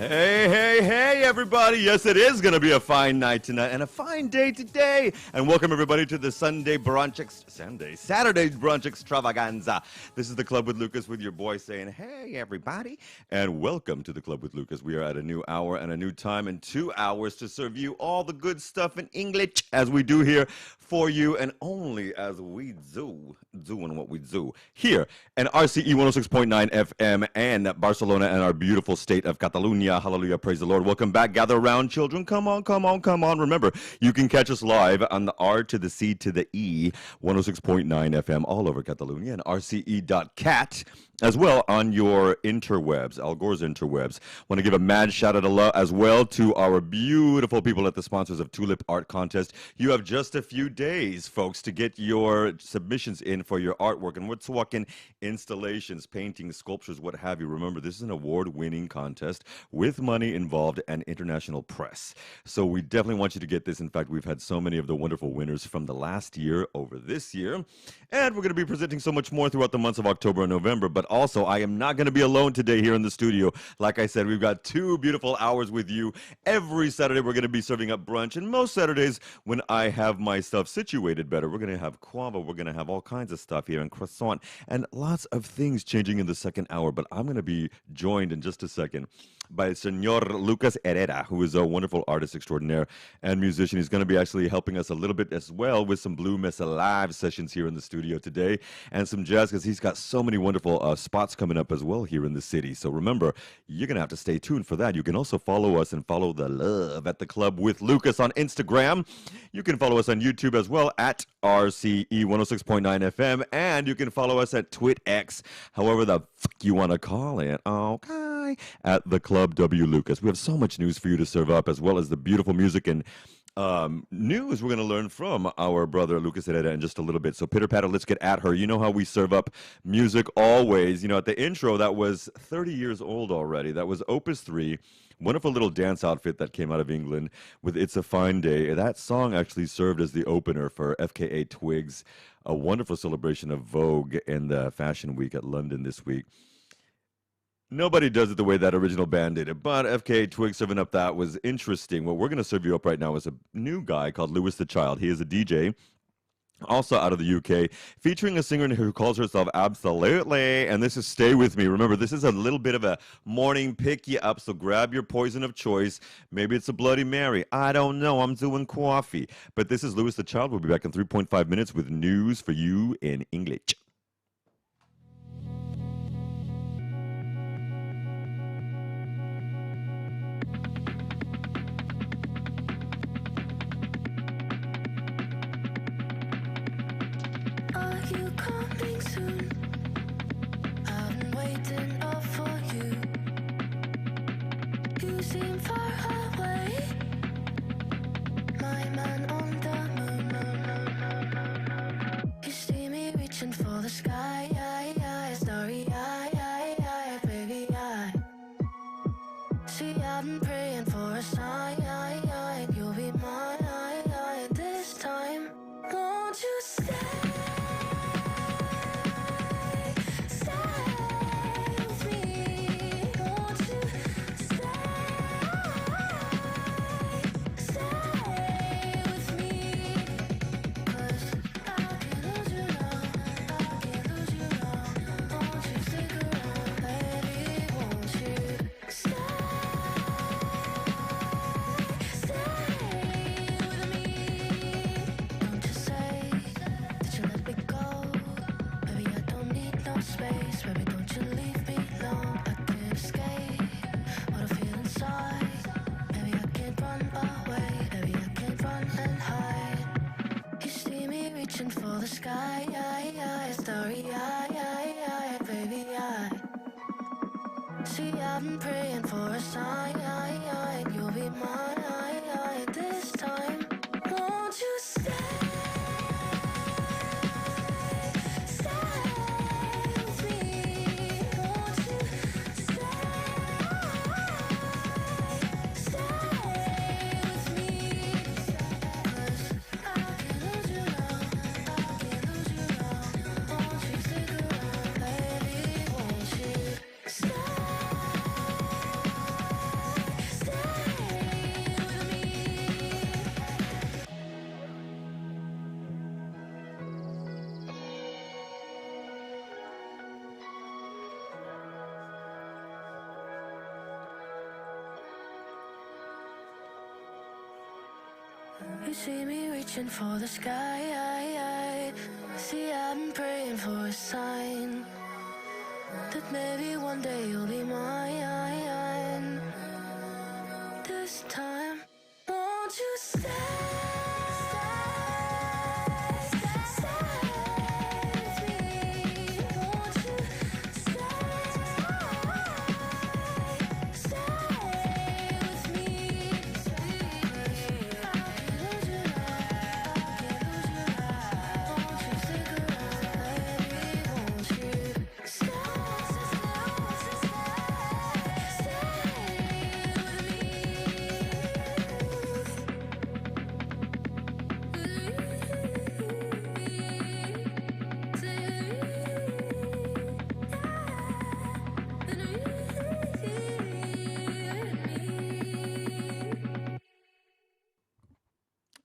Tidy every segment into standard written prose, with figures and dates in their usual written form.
Hey, everybody. Yes, it is going to be a fine night tonight and a fine day today. And welcome, everybody, to the Saturday brunch extravaganza. This is the Club with Lucas with your boy saying, hey, everybody. And welcome to the Club with Lucas. We are at a new hour and a new time in 2 hours to serve you all the good stuff in English as we do here for you and only as we doing what we do here in RCE 106.9 FM and Barcelona and our beautiful state of Catalonia. Hallelujah, praise the Lord. Welcome back. Gather around, children. Come on. Remember, you can catch us live on the R to the C to the E 106.9 FM all over Catalonia and rce.cat as well on your interwebs, Al Gore's interwebs. Want to give a mad shout out as well to our beautiful people at the sponsors of Tulip Art Contest. You have just a few days, folks, to get your submissions in for your artwork. And we're talking installations, paintings, sculptures, what have you. Remember, this is an award-winning contest with money involved and international press. So we definitely want you to get this. In fact, we've had so many of the wonderful winners from the last year over this year. And we're going to be presenting so much more throughout the months of October and November. But also, I am not going to be alone today here in the studio. Like I said, we've got 2 beautiful hours with you. Every Saturday, we're going to be serving up brunch. And most Saturdays, when I have my stuff situated better, we're going to have guava. We're going to have all kinds of stuff here and croissant and lots of things changing in the second hour. But I'm going to be joined in just a second by Senor Lucas Herrera, who is a wonderful artist extraordinaire and musician. He's going to be actually helping us a little bit as well with some Blue Mesa live sessions here in the studio today and some jazz because he's got so many wonderful spots coming up as well here in the city. So remember, you're going to have to stay tuned for that. You can also follow us and follow the love at the Club with Lucas on Instagram. You can follow us on YouTube as well at RCE 106.9 FM, and you can follow us at TwitX, however the fuck you want to call it. Okay, at the Club W Lucas. We have so much news for you to serve up, as well as the beautiful music and news we're going to learn from our brother Lucas Herrera in just a little bit. So pitter patter, let's get at her. You know how we serve up music always. You know, at the intro, that was 30 years old already. That was Opus 3. Wonderful little dance outfit that came out of England with It's a Fine Day. That song actually served as the opener for FKA Twigs, a wonderful celebration of Vogue and the Fashion Week at London this week. Nobody does it the way that original band did it, but FKA Twigs serving up that was interesting. What we're going to serve you up right now is a new guy called Lewis the Child. He is a DJ. Also out of the UK, featuring a singer who calls herself Absolutely, and this is Stay With Me. Remember, this is a little bit of a morning pick you up, so grab your poison of choice. Maybe it's a Bloody Mary. I don't know. I'm doing coffee. But this is Lewis the Child. We'll be back in 3.5 minutes with news for you in English. You coming soon? I've been waiting up for you. You seem far away, my man on the moon. You see me reaching for the sky, starry eye, baby eye. See, I've been praying for a sign, you'll be mine this time. Won't you stay? Stay with starry-eyed, baby, see, I've been praying for a sign. You'll be mine this time. Won't you stay? You see me reaching for the sky. See, I've been praying for a sign that maybe one day you'll be mine. This time, won't you stay?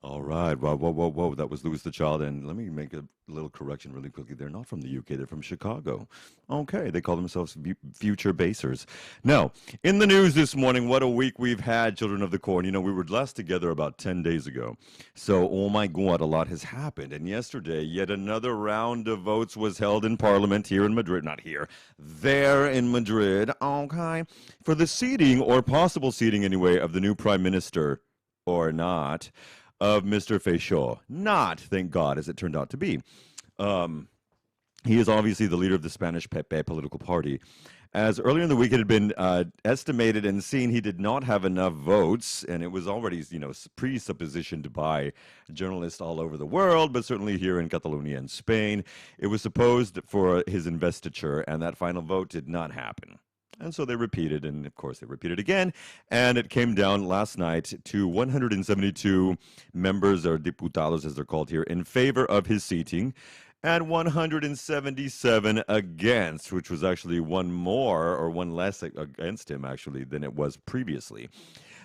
All right. Whoa, whoa, whoa, whoa. That was Louis the Child. And let me make a little correction really quickly. They're not from the UK. They're from Chicago. Okay. They call themselves Future Basers. Now, in the news this morning, what a week we've had, Children of the Corn. You know, we were last together about 10 days ago. So, oh my God, a lot has happened. And yesterday, yet another round of votes was held in Parliament here in Madrid. Not here. There in Madrid. Okay. For the seating, or possible seating anyway, of the new Prime Minister, or not, of Mr. Feijóo. Not, thank God, as it turned out to be. He is obviously the leader of the Spanish PP political party. As earlier in the week it had been estimated and seen he did not have enough votes, and it was already, you know, presuppositioned by journalists all over the world, but certainly here in Catalonia and Spain. It was supposed for his investiture, and that final vote did not happen. And so they repeated, and of course they repeated again, and it came down last night to 172 members, or diputados as they're called here, in favor of his seating, and 177 against, which was actually one more, or one less against him, actually, than it was previously.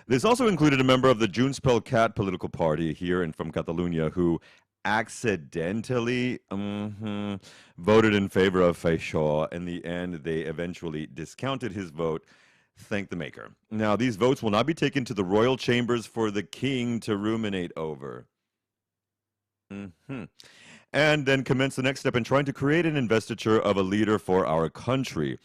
This also included a member of the Junts pel Cat political party here and from Catalonia who accidentally voted in favor of Feijóo. In the end, they eventually discounted his vote. Thank the maker. Now, these votes will not be taken to the royal chambers for the king to ruminate over. And then commence the next step in trying to create an investiture of a leader for our country.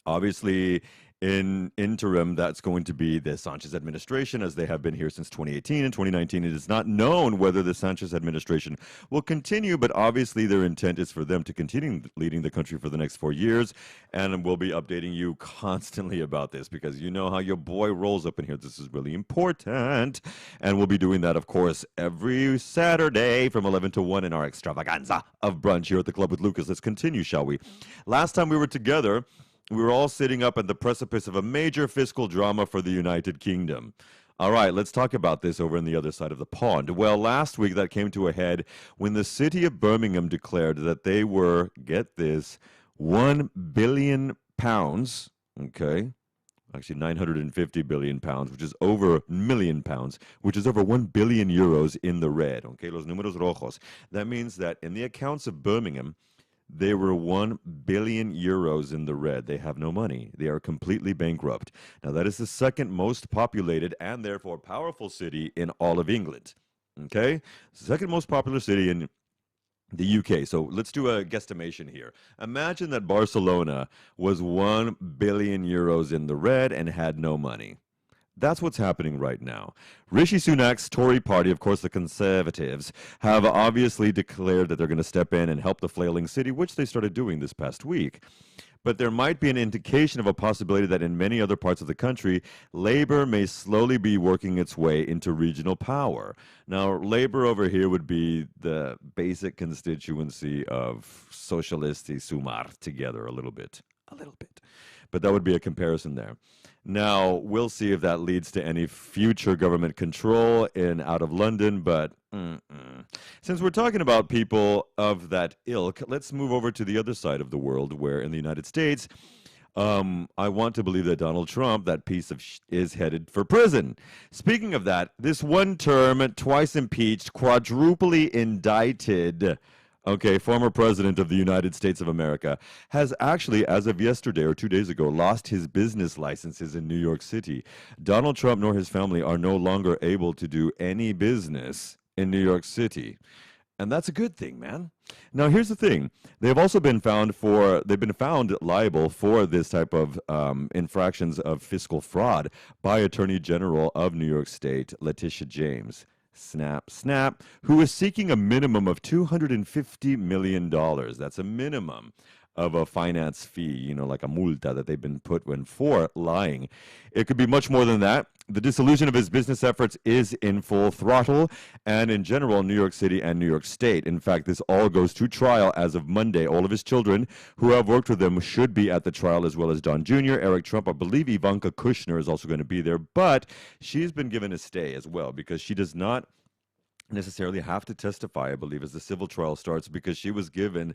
Obviously, in interim, that's going to be the Sanchez administration, as they have been here since 2018 and 2019. It is not known whether the Sanchez administration will continue, but obviously their intent is for them to continue leading the country for the next 4 years. And we'll be updating you constantly about this, because you know how your boy rolls up in here. This is really important. And we'll be doing that, of course, every Saturday from 11 to 1 in our extravaganza of brunch here at the Club with Lucas. Let's continue, shall we? Last time we were together, we were all sitting up at the precipice of a major fiscal drama for the United Kingdom. All right, let's talk about this over on the other side of the pond. Well, last week that came to a head when the city of Birmingham declared that they were, get this, £1 billion, okay, actually 950 billion pounds, which is over £1 million, which is over 1 billion euros in the red, okay, los números rojos. That means that in the accounts of Birmingham, they were 1 billion euros in the red. They have no money. They are completely bankrupt. Now, that is the second most populated and therefore powerful city in all of England. Okay? Second most popular city in the UK. So let's do a guesstimation here. Imagine that Barcelona was 1 billion euros in the red and had no money. That's what's happening right now. Rishi Sunak's Tory party, of course, the Conservatives, have obviously declared that they're going to step in and help the flailing city, which they started doing this past week. But there might be an indication of a possibility that in many other parts of the country, Labor may slowly be working its way into regional power. Now, Labor over here would be the basic constituency of Socialisti Sumar together a little bit. A little bit. But that would be a comparison there. Now, we'll see if that leads to any future government control in out of London, but since we're talking about people of that ilk, let's move over to the other side of the world where in the United States, I want to believe that Donald Trump, that piece of is headed for prison. Speaking of that, this one term, twice impeached, quadruply indicted, okay, former president of the United States of America, has actually, as of yesterday or 2 days ago, lost his business licenses in New York City. Donald Trump nor his family are no longer able to do any business in New York City. And that's a good thing, man. Now, here's the thing. They've been found liable for this type of infractions of fiscal fraud by Attorney General of New York State, Letitia James. Snap, snap, who is seeking a minimum of $250 million. That's a minimum of a finance fee, like a multa that they've been put in for lying. It could be much more than that. The dissolution of his business efforts is in full throttle, and in general, New York City and New York State. In fact, this all goes to trial as of Monday. All of his children who have worked with him should be at the trial, as well as Don Jr., Eric Trump. I believe Ivanka Kushner is also going to be there, but she's been given a stay as well because she does not necessarily have to testify, I believe, as the civil trial starts, because she was given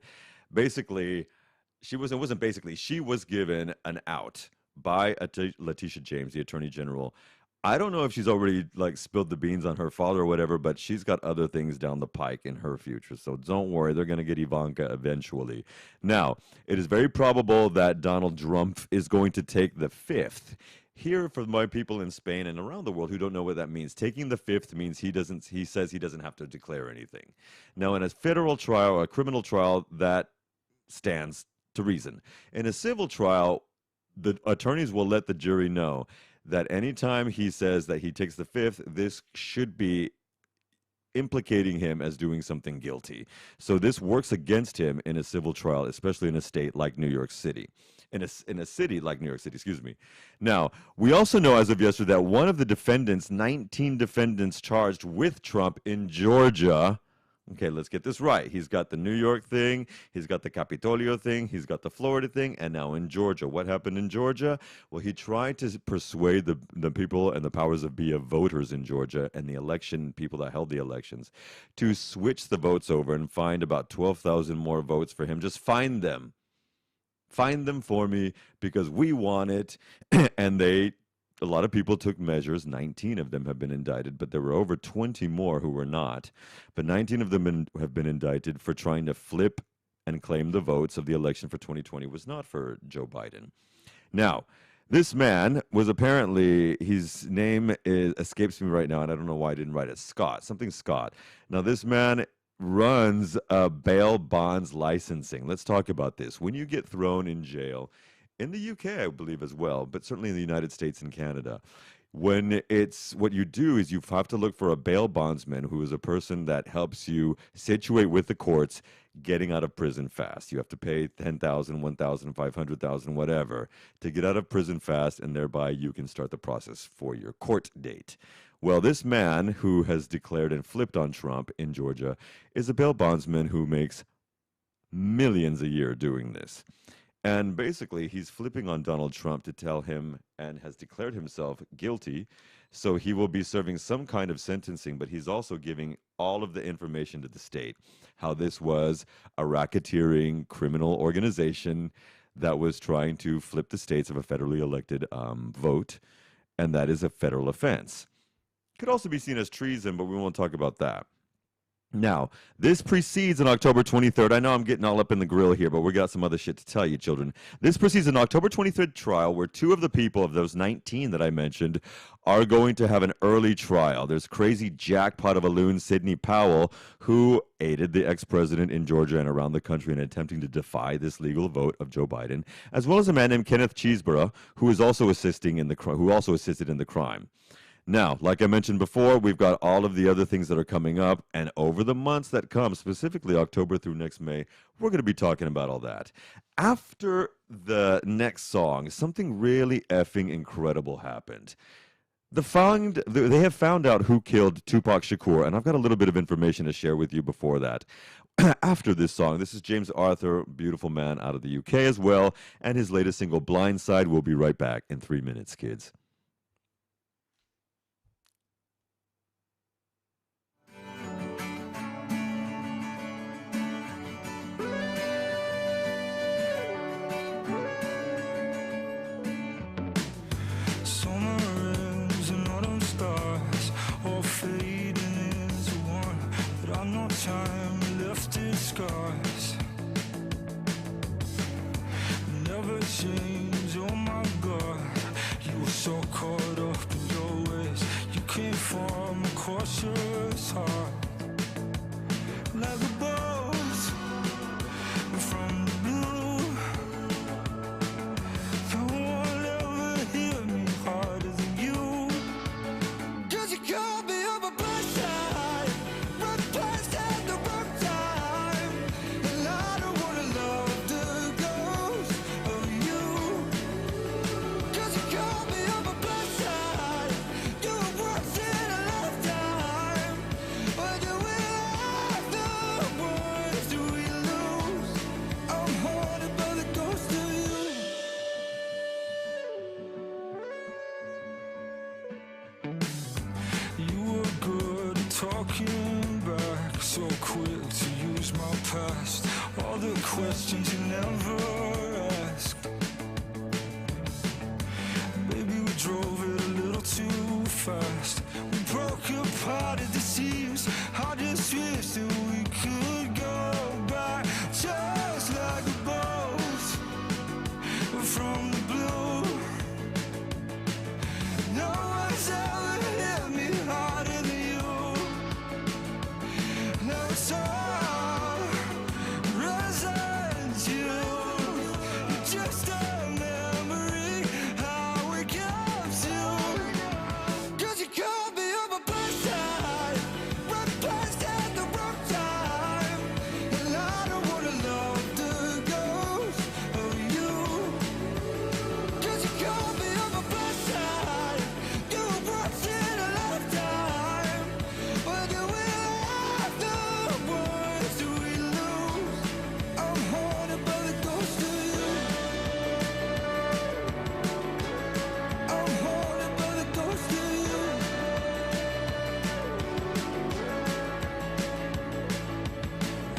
she was given an out by Letitia James, the Attorney General. I don't know if she's already spilled the beans on her father or whatever, but she's got other things down the pike in her future. So don't worry, they're going to get Ivanka eventually. Now, it is very probable that Donald Trump is going to take the fifth. Here, for my people in Spain and around the world who don't know what that means, taking the fifth means he says he doesn't have to declare anything. Now, in a federal trial or a criminal trial, that stands to reason. In a civil trial, the attorneys will let the jury know that anytime he says that he takes the fifth, this should be implicating him as doing something guilty. So this works against him in a civil trial, especially in a state like New York City. In a city like New York City, excuse me. Now, we also know as of yesterday that one of the defendants, 19 defendants charged with Trump in Georgia. Okay, let's get this right. He's got the New York thing, he's got the Capitolio thing, he's got the Florida thing, and now in Georgia. What happened in Georgia? Well, he tried to persuade the people and the powers of be of voters in Georgia and the election people that held the elections to switch the votes over and find about 12,000 more votes for him. Just find them. Find them for me because we want it. And a lot of people took measures. 19 of them have been indicted, but there were over 20 more who were not. But 19 of them have been indicted for trying to flip and claim the votes of the election for 2020 was not for Joe Biden. Now, this man was apparently, his name escapes me right now, and I don't know why I didn't write it. Something Scott. Now, this man runs bail bonds licensing. Let's talk about this. When you get thrown in jail, in the UK, I believe as well, but certainly in the United States and Canada, what you do is you have to look for a bail bondsman who is a person that helps you situate with the courts getting out of prison fast. You have to pay $10,000, $1,000, $500,000, whatever, to get out of prison fast, and thereby you can start the process for your court date. Well, this man who has declared and flipped on Trump in Georgia is a bail bondsman who makes millions a year doing this. And basically, he's flipping on Donald Trump to tell him and has declared himself guilty. So he will be serving some kind of sentencing, but he's also giving all of the information to the state, how this was a racketeering criminal organization that was trying to flip the states of a federally elected vote, and that is a federal offense. Could also be seen as treason, but we won't talk about that. Now, this precedes on October 23rd. I know I'm getting all up in the grill here, but we got some other shit to tell you, children. This precedes an October 23rd trial where two of the people of those 19 that I mentioned are going to have an early trial. There's crazy jackpot of a loon, Sidney Powell, who aided the ex-president in Georgia and around the country in attempting to defy this legal vote of Joe Biden, as well as a man named Kenneth Cheeseborough, who is also assisting in the who also assisted in the crime. Now, like I mentioned before, we've got all of the other things that are coming up, and over the months that come, specifically October through next May, we're going to be talking about all that. After the next song, something really effing incredible happened. They have found out who killed Tupac Shakur, and I've got a little bit of information to share with you before that. After this song, this is James Arthur, beautiful man out of the UK as well, and his latest single, Blindside. We'll be right back in 3 minutes, kids. Time left its scars. Never change, oh my God. You were so caught up in your ways. You came from a cautious heart. Like a bolt from the blue. No one ever hit me harder than you. 'Cause you called me up a blessing. Talking back, so quick to use my past. All the questions you never asked. Maybe we drove it a little too fast. We broke apart at the seams. I just wish that we could go back. Just like a bolt from the blue. No one's ever hit me harder than you. Now it's all residue. You're just a memory. How we got to. 'Cause you called me up a blessing. Right place at the wrong time. And I don't wanna love the ghost of you. 'Cause you called me up a blessing. You were once in a lifetime. But do we have the ones do we lose? I'm haunted by the ghost of you. I'm haunted by the ghost of you.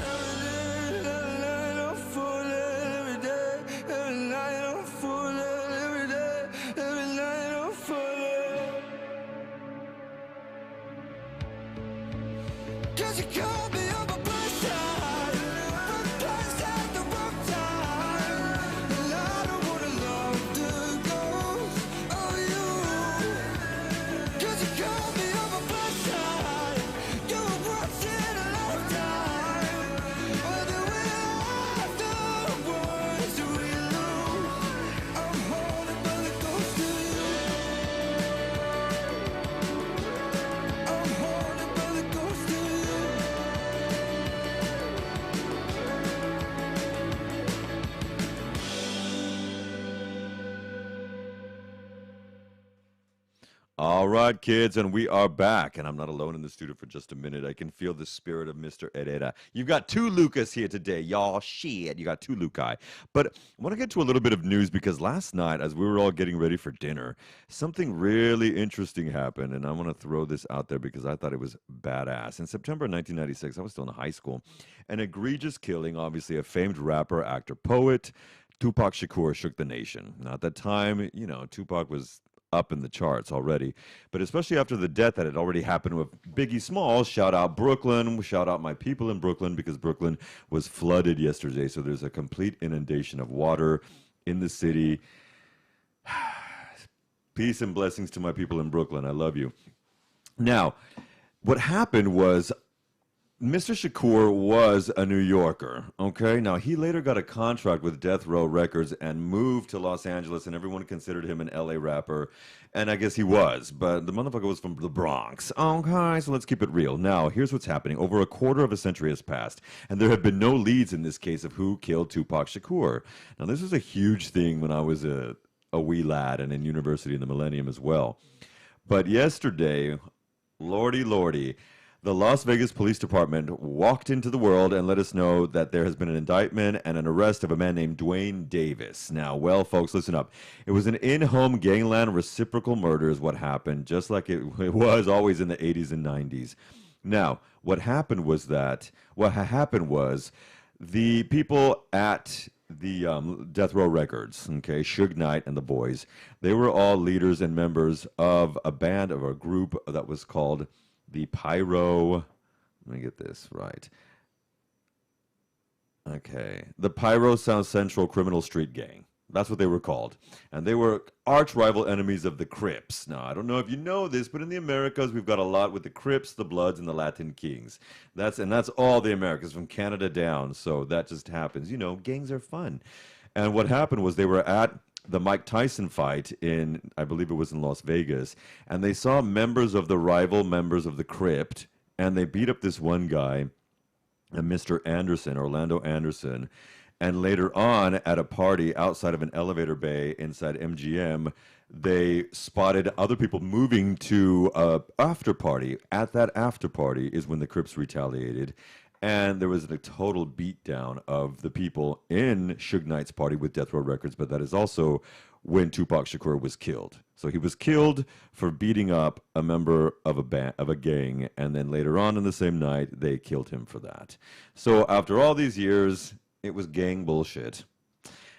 Every night I'm falling, every day. Every night I'm falling, every day. Every night I'm falling. 'Cause you called me up a blessing. Wrong place at the wrong time. And I don't wanna love the ghost of you. 'Cause you called me up a blessing. You were once in a lifetime. But do we have the ones do we lose? I'm haunted by the ghost of you. I'm haunted by the ghost of you. All right, kids, and we are back. And I'm not alone in the studio for just a minute. I can feel the spirit of Mr. Herrera. You've got two Lucas here today, y'all. Shit, you got two Lucas. But I want to get to a little bit of news because last night, as we were all getting ready for dinner, something really interesting happened. And I want to throw this out there because I thought it was badass. In September 1996, I was still in high school. An egregious killing, obviously, a famed rapper, actor, poet, Tupac Shakur shook the nation. Now, at that time, you know, Tupac was up in the charts already. But especially after the death that had already happened with Biggie Smalls, shout out Brooklyn, shout out my people in Brooklyn, because Brooklyn was flooded yesterday. So there's a complete inundation of water in the city. Peace and blessings to my people in Brooklyn. I love you. Now, what happened was Mr. Shakur was a New Yorker, okay? Now, he later got a contract with Death Row Records and moved to Los Angeles, and everyone considered him an LA rapper, and I guess he was, but the motherfucker was from the Bronx. Okay, so let's keep it real. Now, here's what's happening. Over a quarter of a century has passed, and there have been no leads in this case of who killed Tupac Shakur. Now, this was a huge thing when I was a wee lad and in university in the millennium as well. But yesterday, lordy, the Las Vegas Police Department walked into the world and let us know that there has been an indictment and an arrest of a man named Dwayne Davis. Now, well, folks, listen up. It was an in-home gangland reciprocal murder is what happened, just like it was always in the 80s and 90s. Now, what happened was the people at the Death Row Records, okay, Suge Knight and the boys, they were all leaders and members of a band, of a group that was called the Pyro, let me get this right. Okay, the Pyro South Central Criminal Street Gang. That's what they were called. And they were arch rival enemies of the Crips. Now, I don't know if you know this, but in the Americas, we've got a lot with the Crips, the Bloods, and the Latin Kings. That's all the Americas, from Canada down. So that just happens. You know, gangs are fun. And what happened was they were at the Mike Tyson fight in, I believe it was in Las Vegas, and they saw members of the rival members of the Crypt, and they beat up this one guy, Mr. Anderson, Orlando Anderson, and later on at a party outside of an elevator bay inside MGM, they spotted other people moving to an after party. At that after party is when the Crips retaliated. And there was a total beatdown of the people in Suge Knight's party with Death Row Records, but that is also when Tupac Shakur was killed. So he was killed for beating up a member of a gang, and then later on in the same night, they killed him for that. So after all these years, it was gang bullshit.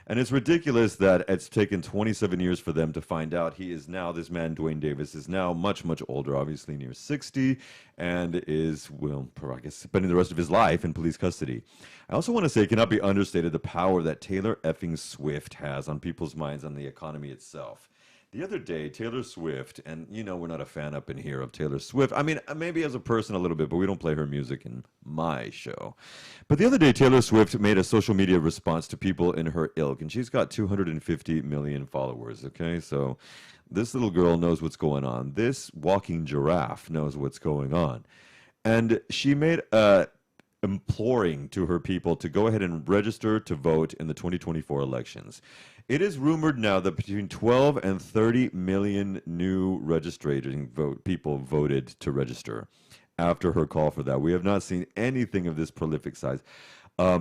And it's ridiculous that it's taken 27 years for them to find out he is now, this man, Dwayne Davis, is now much, much older, obviously near 60, and is, well, I guess, spending the rest of his life in police custody. I also want to say it cannot be understated the power that Taylor effing Swift has on people's minds, on the economy itself. The other day, Taylor Swift, and you know we're not a fan up in here of Taylor Swift. I mean, maybe as a person a little bit, but we don't play her music in my show. But the other day, Taylor Swift made a social media response to people in her ilk, and she's got 250 million followers, okay? So this little girl knows what's going on. This walking giraffe knows what's going on. And she made a imploring to her people to go ahead and register to vote in the 2024 elections. It is rumored now that between 12 and 30 million new registering people voted to register after her call for that. We have not seen anything of this prolific size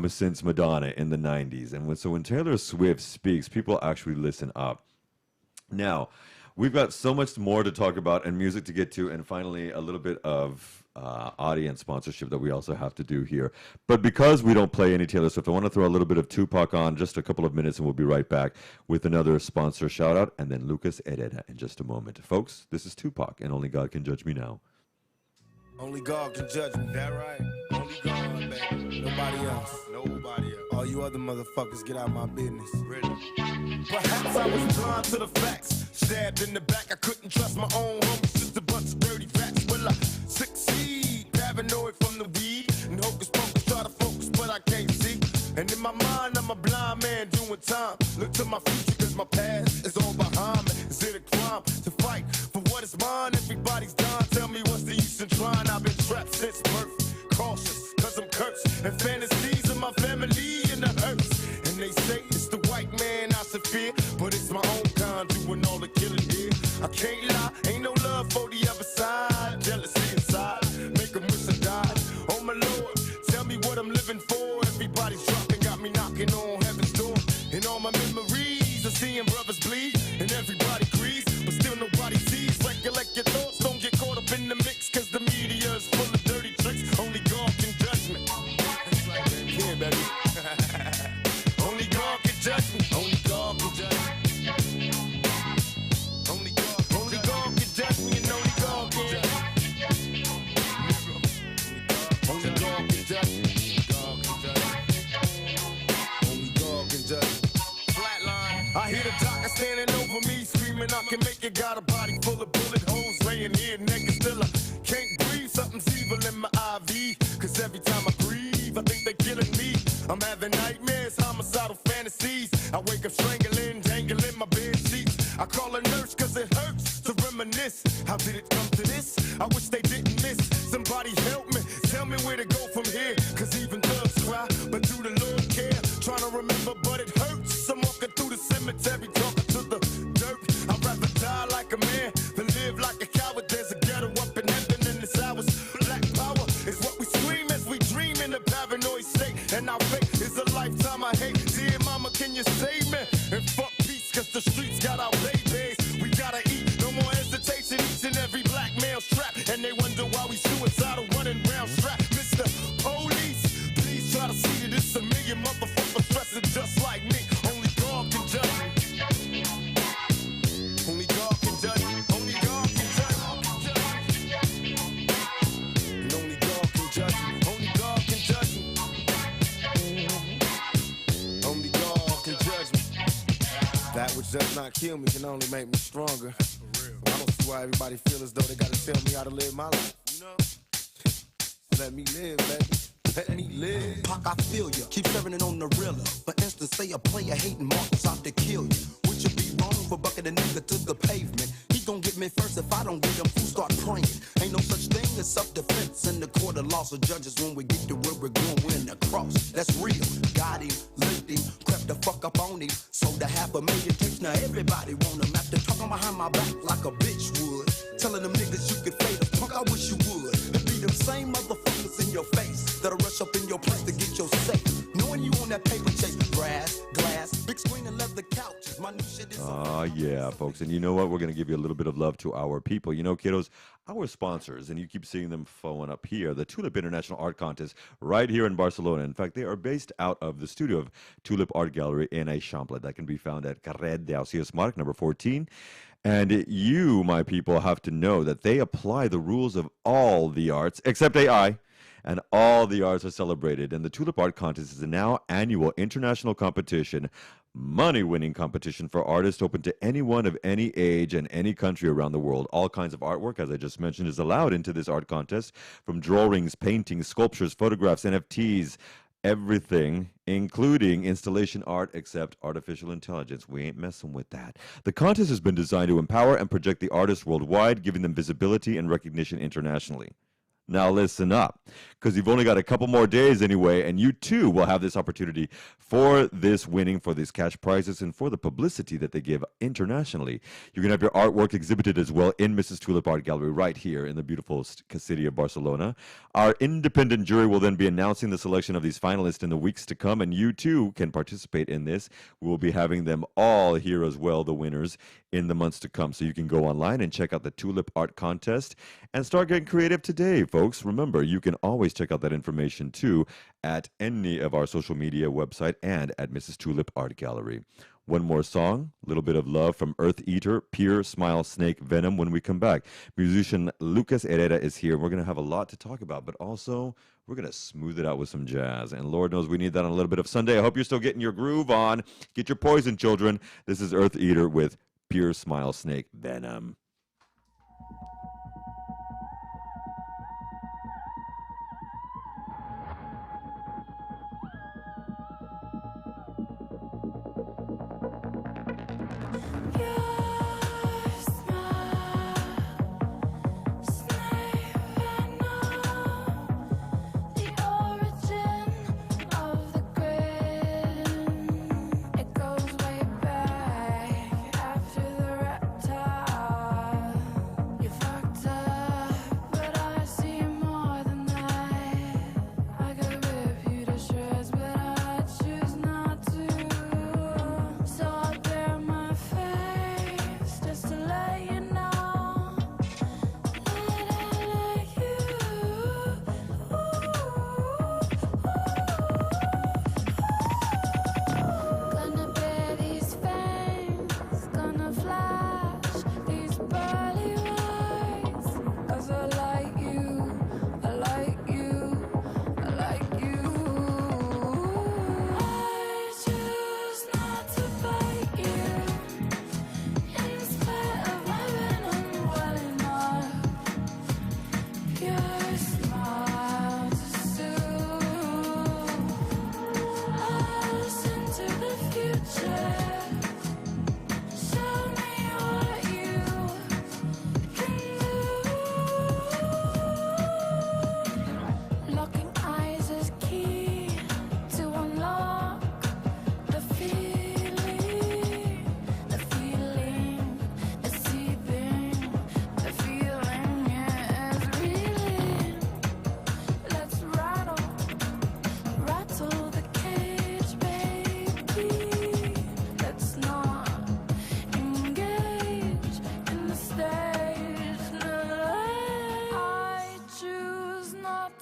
since Madonna in the 90s. And so when Taylor Swift speaks, people actually listen up. Now, we've got so much more to talk about and music to get to, and finally a little bit of audience sponsorship that we also have to do here. But because we don't play any Taylor Swift, I want to throw a little bit of Tupac on just a couple of minutes, and we'll be right back with another sponsor shout out, and then Lucas Herrera in just a moment. Folks, this is Tupac, and Only God Can Judge Me Now. Only God can judge me. That right? Only God, baby. Nobody else. Nobody else. All you other motherfuckers, get out my business. Ready? Perhaps I was blind to the facts. Stabbed in the back, I couldn't trust my own homies. Just a bunch of dirty facts. Will I succeed? Paranoid from the weed. And hocus pocus, try to focus, but I can't see. And in my mind, I'm a blind man doing time. Look to my future, cause my past is all behind me. Is it a crime to fight for what is mine? Everybody's dying. Tell me what's the use in trying? I've been trapped since birth. Cautious, cause I'm cursed. And fantasies of my family in the hearse. And they say it's the white man I should fear. But it's my own kind doing all the killing here. I can't lie, ain't no love for the other side. Jealousy inside, make them wish I died. Oh my Lord, tell me what I'm living for. Everybody's dropping, got me knocking on heaven's door. And all my memories of seeing brothers bleed. And everybody grieves, but still nobody sees. Recollect your thoughts, don't get caught up in the mix. Cause the media is full of dirty tricks. can make you got a body full of bullet holes, laying here naked still. I can't breathe, something's evil in my IV. Cause every time I breathe, I think they're killing me. I'm having nightmares, homicidal fantasies. I wake up strangling, dangling my bed sheets. I call a nurse cause it hurts to reminisce. How did it come to this? I wish they didn't miss. Somebody help me, tell me where to go from here. Cause even thugs cry, but do the Lord care? Trying to remember, but it hurts. I'm walking through the cemetery, talking to the dirt. I'd rather die like a man than live like a coward. There's a ghetto up in heaven in this hours. Black power is what we scream as we dream in a paranoid state. And our fate is a lifetime I hate. Dear mama, can you save me? And fuck peace, cause the streets got our babies. We gotta eat, no more hesitation. Each and every black male strapped. And they wonder why we suicidal running round strapped. Mr. Police, please try to see that it's a million motherfuckers dressing just like me. Only God can judge me. Only God can judge me. Only God can judge me. And only God can judge me. Only God can judge me. Only God can judge me. That which does not kill me can only make me stronger. I don't see why everybody feel as though they gotta tell me how to live my life. You know? Let me live, baby. Let me live. Pac, I feel ya. Keep serving it on the realer. For instance, say a player hating Marcus out to kill you. Would you be wrong for bucking a nigga to the pavement? He gon' get me first if I don't get him. Fool start praying. Ain't no such thing as self-defense in the court of laws of judges. When we get to where we're going, we're in the cross. That's real. Got him, licked him, crept the fuck up on him. Sold a $500,000 tapes. Now everybody want him. After talking behind my back like a bitch would. Telling them niggas you could fade us. Punk, I wish you would. It be them same motherfuckers in your face that'll rush up in your place to get your safe. Knowing you on that paper chase, grass, glass, big screen and leather couches. My new shit is Yeah, folks. And you know what? We're going to give you a little bit of love to our people. You know, kiddos, our sponsors, and you keep seeing them phone up here, the Tulip International Art Contest right here in Barcelona. In fact, they are based out of the studio of Tulip Art Gallery in Eixample. That can be found at Carrer de Ausiàs Marc, number 14. And you, my people, have to know that they apply the rules of all the arts, except AI. And all the arts are celebrated. And the Tulip Art Contest is a now annual international competition, money-winning competition for artists open to anyone of any age and any country around the world. All kinds of artwork, as I just mentioned, is allowed into this art contest, from drawings, paintings, sculptures, photographs, NFTs, everything, including installation art, except artificial intelligence. We ain't messing with that. The contest has been designed to empower and project the artists worldwide, giving them visibility and recognition internationally. Now listen up, because you've only got a couple more days anyway, and you too will have this opportunity for this winning, for these cash prizes, and for the publicity that they give internationally. You can have your artwork exhibited as well in Mrs. Tulip Art Gallery right here in the beautiful city of Barcelona. Our independent jury will then be announcing the selection of these finalists in the weeks to come, and you too can participate in this. We will be having them all here as well, the winners, in the months to come. So you can go online and check out the Tulip Art Contest and start getting creative today, folks. Remember, you can always check out that information too at any of our social media website and at Mrs. Tulip Art Gallery. One more song, a little bit of love from Earth Eater, Pure Smile Snake Venom when we come back. Musician Lucas Herrera is here. We're going to have a lot to talk about, but also we're going to smooth it out with some jazz. And Lord knows we need that on a little bit of Sunday. I hope you're still getting your groove on. Get your poison, children. This is Earth Eater with Pure Smile Snake Venom. It goes way back after the reptile.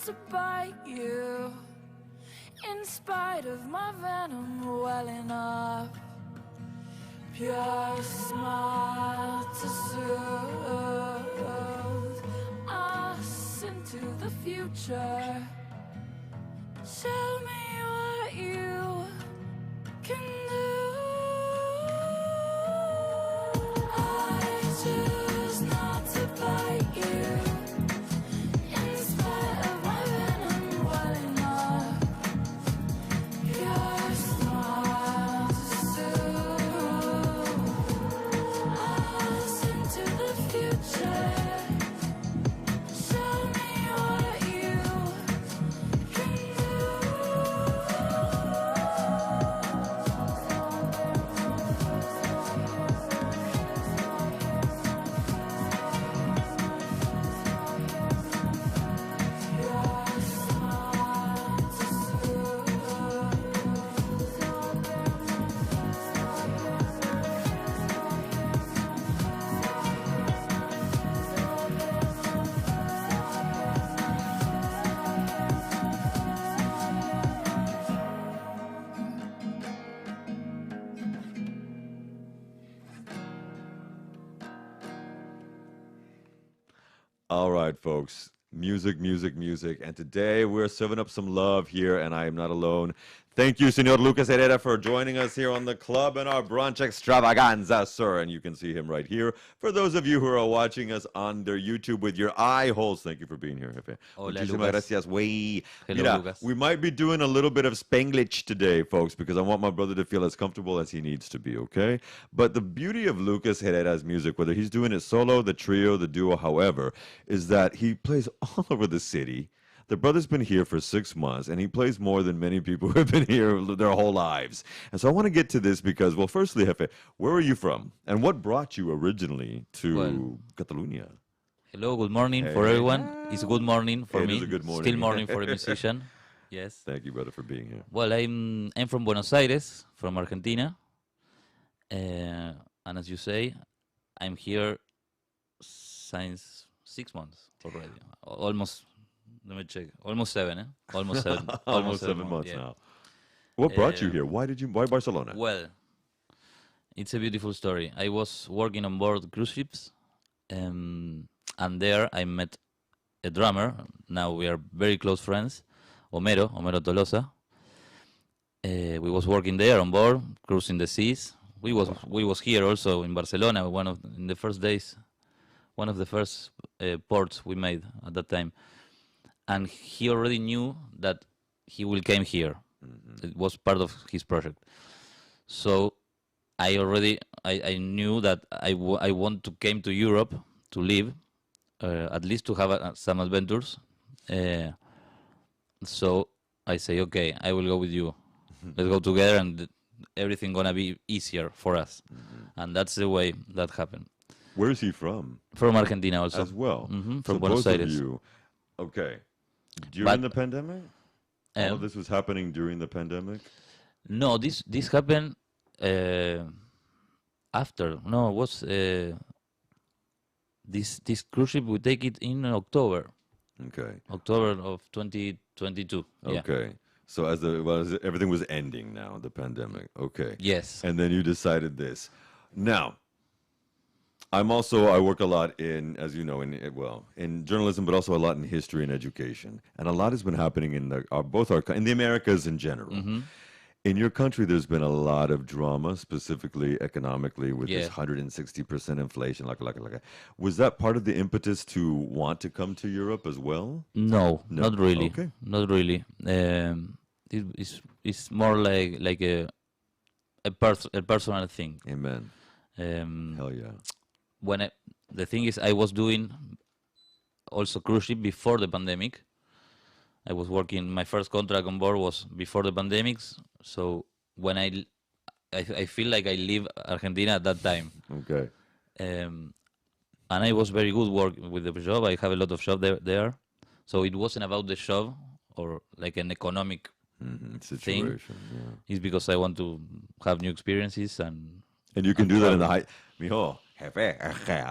to bite you. In spite of my venom welling up, pure smile to soothe us into the future. Tell me what you can do. I choose not to bite you. In spite of my venom welling up, your smile to soothe us into the future. Show me what you can do. All right, folks. Music, music, music. And today we're serving up some love here, and I am not alone. Thank you, Senor Lucas Herrera, for joining us here on the club and our brunch extravaganza, sir. And you can see him right here. For those of you who are watching us on their YouTube with your eye holes, thank you for being here, Jefe. Hola, Muchísimas Lucas. gracias, güey. Hello, Mira, Lucas. we might be doing a little bit of Spanglish today, folks, because I want my brother to feel as comfortable as he needs to be, okay? But the beauty of Lucas Herrera's music, whether he's doing it solo, the trio, the duo, however, is that he plays all over the city. The brother's been here for 6 months, and he plays more than many people who have been here their whole lives. And so I want to get to this because, well, firstly, Jefe, where are you from? And what brought you originally to Well, Catalonia? Hello, good morning for Hey. everyone. It's good morning for It me. is a good morning. Still morning for a musician. Yes. Thank you, brother, for being here. Well, I'm from Buenos Aires, from Argentina. And as you say, I'm here since 6 months already. Almost, let me check. Almost 7, eh? Almost 7. Almost 7 months yeah. now. What brought you Um, here? Why Barcelona? Well, it's a beautiful story. I was working on board cruise ships, and there I met a drummer. Now we are very close friends, Homero Tolosa. We was working there on board, cruising the seas. We was here also in Barcelona. In the first days, one of the first ports we made at that time, and he already knew that he will came here. It was part of his project. So I knew that I want to came to Europe to live, at least to have some adventures. So I say, okay, I will go with you. Let's go together, and everything gonna be easier for us. And that's the way that happened. Where is he from From Argentina also. as well? From So Buenos both of Aires. you. Okay. During But- the pandemic? All Um, of this was happening during the pandemic? No, this happened after. No, it was this cruise ship. We take it in October of 2022. Yeah. Okay. So as everything was ending now, the pandemic. Okay. Yes. And then you decided this. Now, I work a lot in, as you know, in journalism, but also a lot in history and education. And a lot has been happening in in the Americas in general. Mm-hmm. In your country, there's been a lot of drama, specifically economically, with this Yeah. 160% inflation. Was that part of the impetus to want to come to Europe as well? No, No. not really. Okay. Not really. It's more like a personal thing. Amen. Um, Hell yeah. the thing is, I was doing also cruise ship before the pandemic. I was working. My first contract on board was before the pandemics. So when I feel like I leave Argentina at that time, Okay. and I was very good work with the job. I have a lot of job there. So it wasn't about the job or like an economic. Situation. Yeah. It's because I want to have new experiences and And you can And do that in the travel. high. Mijo, jefe,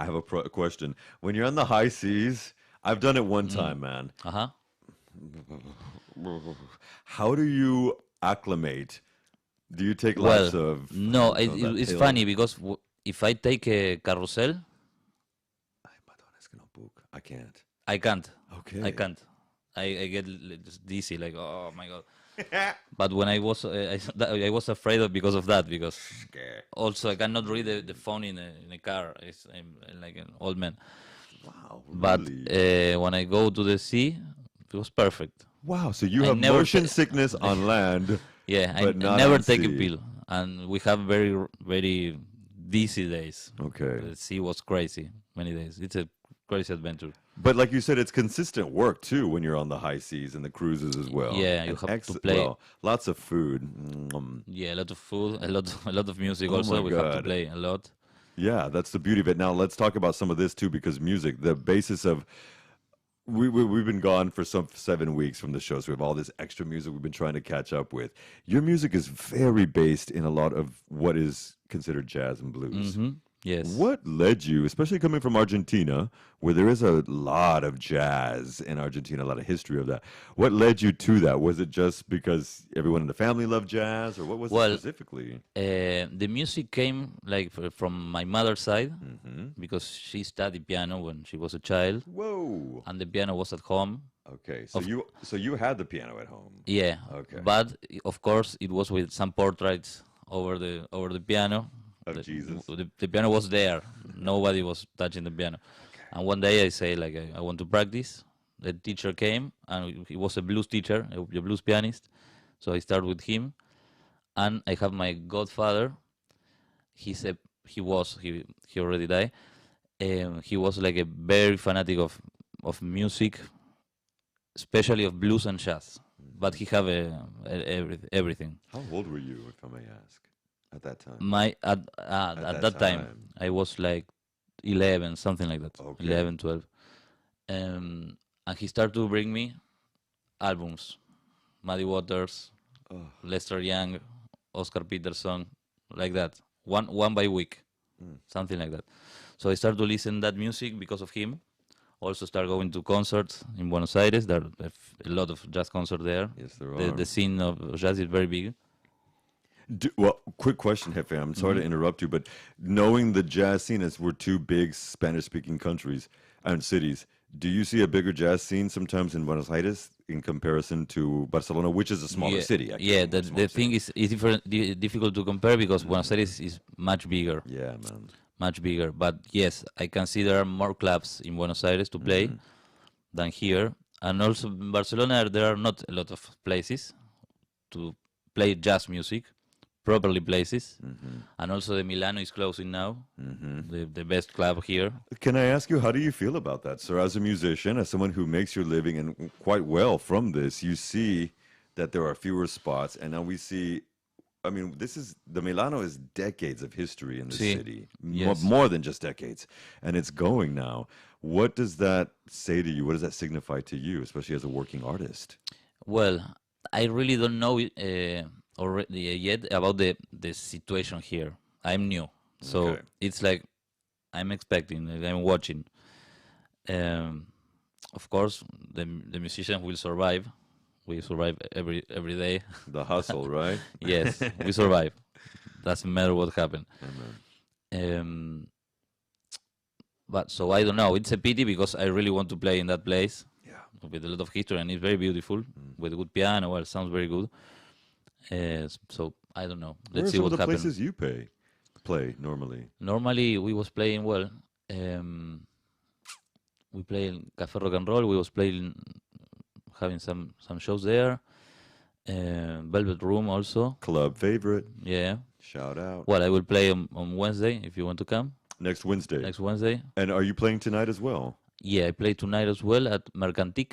I have a question. When you're on the high seas, I've done it one time, man. How do you acclimate? Do you take Well, lots of? no, I don't know, that it's pill? funny because if I take a carrousel, Ay, Madonna, es que no puc. I can't. I can't. Okay. I can't. I get just dizzy, like, oh my god. But when I was I was afraid of because of that, because also I cannot read the phone in a car. I'm like an old man. Wow. But Really? when I go to the sea, it was perfect. Wow. So you I have never motion ta- sickness on land. Yeah, I But not never on take a sea. pill, and we have very dizzy days. Okay. The sea was crazy many days. It's a crazy adventure. But like you said, it's consistent work too when you're on the high seas and the cruises as well. Yeah, you And have to play. Well, lots of food. Yeah, a lot of food, a lot of music. Oh Also, my we have to God. play a lot. Yeah, that's the beauty of it. Now let's talk about some of this too, because music, the basis of we've been gone for some 7 weeks from the show, so we have all this extra music we've been trying to catch up with. Your music is very based in a lot of what is considered jazz and blues. Yes. What led you, especially coming from Argentina, where there is a lot of jazz in Argentina, a lot of history of that? What led you to that? Was it just because everyone in the family loved jazz, or what was Well, it specifically? The music came like from my mother's side Mm-hmm. because she studied piano when she was a child, Whoa. and the piano was at home. Okay, so you had the piano at home. Yeah. Okay. But of course, it was with some portraits over the piano. Of Jesus. The piano was there. Nobody was touching the piano. And one day I say like I want to practice. The teacher came and he was a blues teacher, a blues pianist. So I started with him, and I have my godfather. He already died. He was like a very fanatic of music, especially of blues and jazz. But he have everything. How old were you, if I may ask, at that time? At that time, I was like 11, something like that. Okay. 11, 12. And he started to bring me albums. Muddy Waters, Lester Young, Oscar Peterson, like that. One by week, something like that. So I started to listen that music because of him. Also start going to concerts in Buenos Aires. There are a lot of jazz concerts there. Yes, there are. The scene of jazz is very big. Well, quick question, Jefe. I'm sorry to interrupt you, but knowing the jazz scene as we're two big Spanish-speaking countries and cities, do you see a bigger jazz scene sometimes in Buenos Aires in comparison to Barcelona, which is a smaller city? Actually, Yeah, a the smaller thing city. is difficult to compare because Buenos Aires is much bigger. Yeah, man. Much bigger. But yes, I can see there are more clubs in Buenos Aires to play than here. And also in Barcelona, there are not a lot of places to play jazz music, properly places. And also the Milano is closing now, the best club here. Can I ask you, how do you feel about that, sir? As a musician, as someone who makes your living and quite well from this, you see that there are fewer spots, and now we see. I mean, the Milano is decades of history in the Sí. city, Yes. more than just decades, and it's going now. What does that say to you? What does that signify to you, especially as a working artist? Well, I really don't know already yet about the situation here. I'm new, so Okay. it's like I'm expecting, like I'm watching. Of course, the musicians will survive. We survive every day. The hustle, right? Yes, we survive. Doesn't matter what happened. Amen. But so I don't know. It's a pity because I really want to play in that place. Yeah. With a lot of history, and it's very beautiful with good piano. Well, it sounds very good. So I don't know. Where are Let's see some of what the happens. places you play normally? Normally, we was playing well. We play in Café Rock and Roll. We was playing, having some shows there. Velvet Room also. Club favorite. Yeah. Shout out. Well, I will play on Wednesday if you want to come. Next Wednesday. Next Wednesday. And are you playing tonight as well? Yeah, I play tonight as well at Mercantic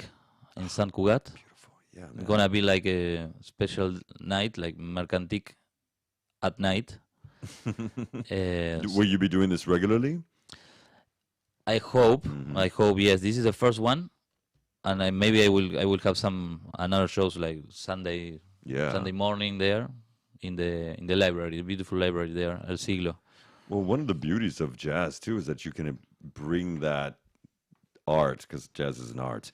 in Sant Cugat. Beautiful. Yeah, It's man. gonna be like a special night, like Mercantic at night. Will you be doing this regularly? I hope. Mm-hmm. I hope. Yes, this is the first one, and maybe I will have some another shows like Sunday Yeah. morning there in the library, the beautiful library there, El Siglo. Well, one of the beauties of jazz too is that you can bring that art, because jazz is an art,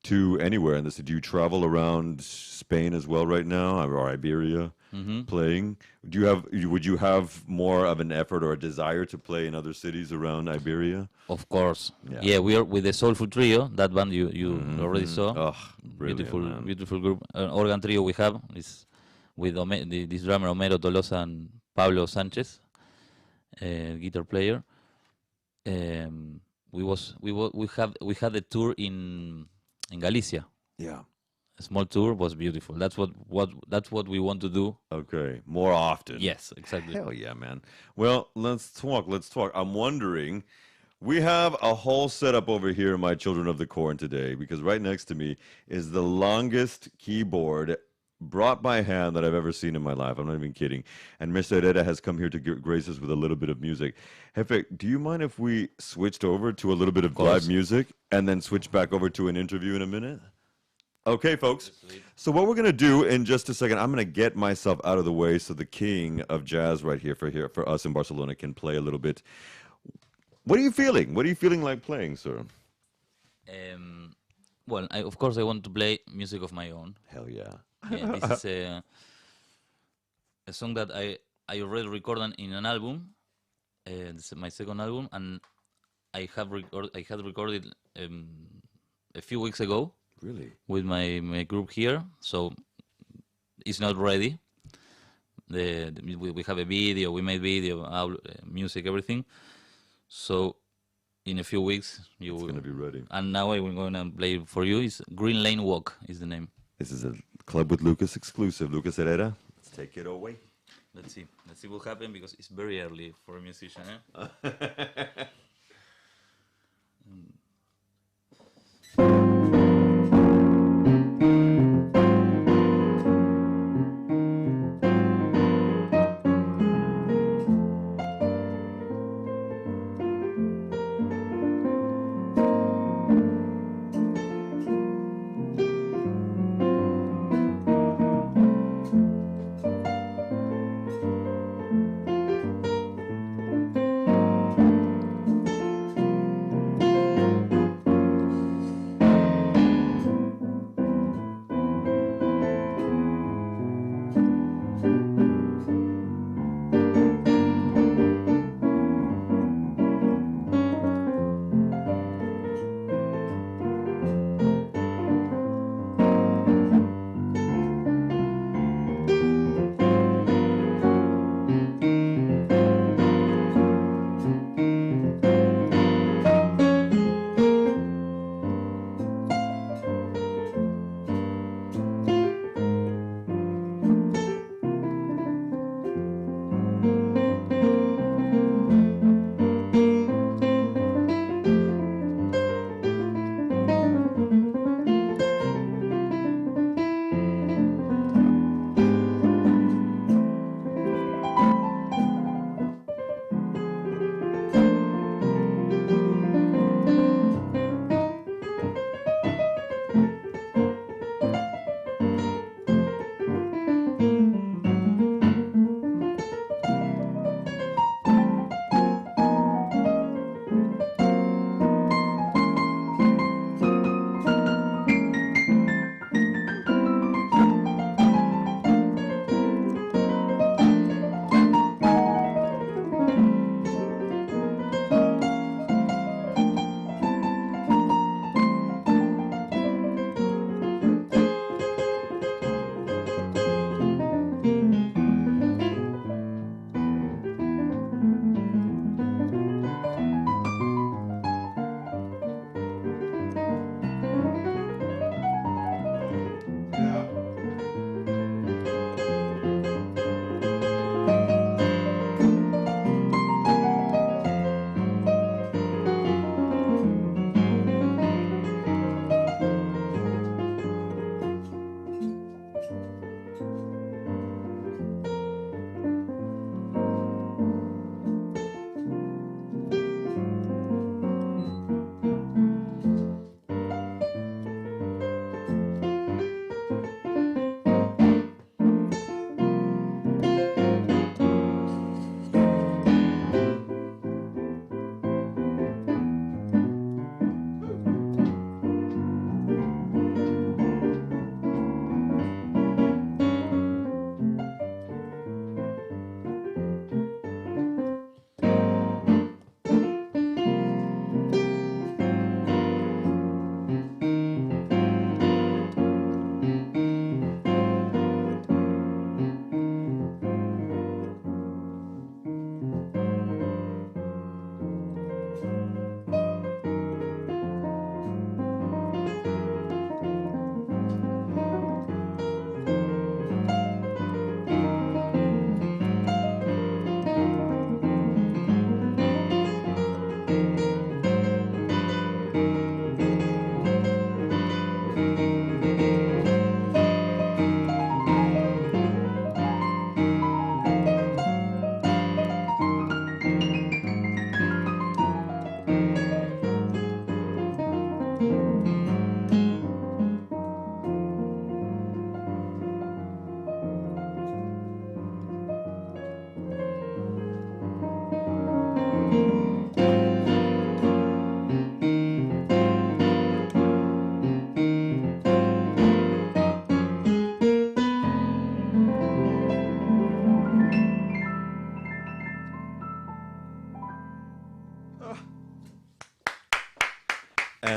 to anywhere in this. Do you travel around Spain as well right now, or Iberia, playing? Would you have more of an effort or a desire to play in other cities around Iberia? Of course. Yeah. Yeah, we are with the Soulful Trio. That band you already saw. Oh, brilliant, beautiful, man. beautiful group. An organ trio we have is with this drummer Homero Tolosa and Pablo Sanchez, guitar player. We had a tour in Galicia. Yeah. A small tour was beautiful. That's what we want to do. Okay, more often. Yes, exactly. Hell yeah, man. Well, let's talk. Let's talk. I'm wondering, we have a whole setup over here in my Children of the Corn today, because right next to me is the longest keyboard brought by hand that I've ever seen in my life. I'm not even kidding. And Mr. Herrera has come here to grace us with a little bit of music. Jefe, do you mind if we switched over to a little bit of live music and then switch back over to an interview in a minute? Okay, folks. So what we're going to do in just a second, I'm going to get myself out of the way so the king of jazz right here for us in Barcelona can play a little bit. What are you feeling? What are you feeling like playing, sir? Well, of course, I want to play music of my own. Hell yeah. Yeah, this is a song that I already recorded in an album. This is my second album, and I had recorded a few weeks ago. Really? With my group here, so it's not ready. We have a video, we made video, music, everything. So in a few weeks It's going to be ready. And now I'm going to play for you. It's Green Lane Walk is the name. This is a Club with Lucas exclusive. Lucas Herrera, let's take it away. Let's see what happens, because it's very early for a musician. Eh?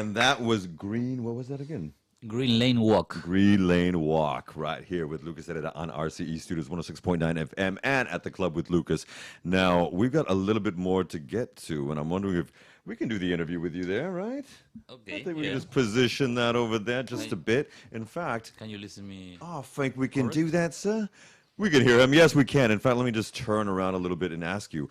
And that was Green. What was that again? Green Lane Walk. Green Lane Walk, right here with Lucas Herrera on RCE Studios 106.9 FM and at the Club with Lucas. Now, we've got a little bit more to get to, and I'm wondering if we can do the interview with you there, right? Okay. I think we yeah. can just position that over there just a bit. In fact, Can you listen me? oh, Frank, we can do that, sir. We can hear him. Yes, we can. In fact, let me just turn around a little bit and ask you,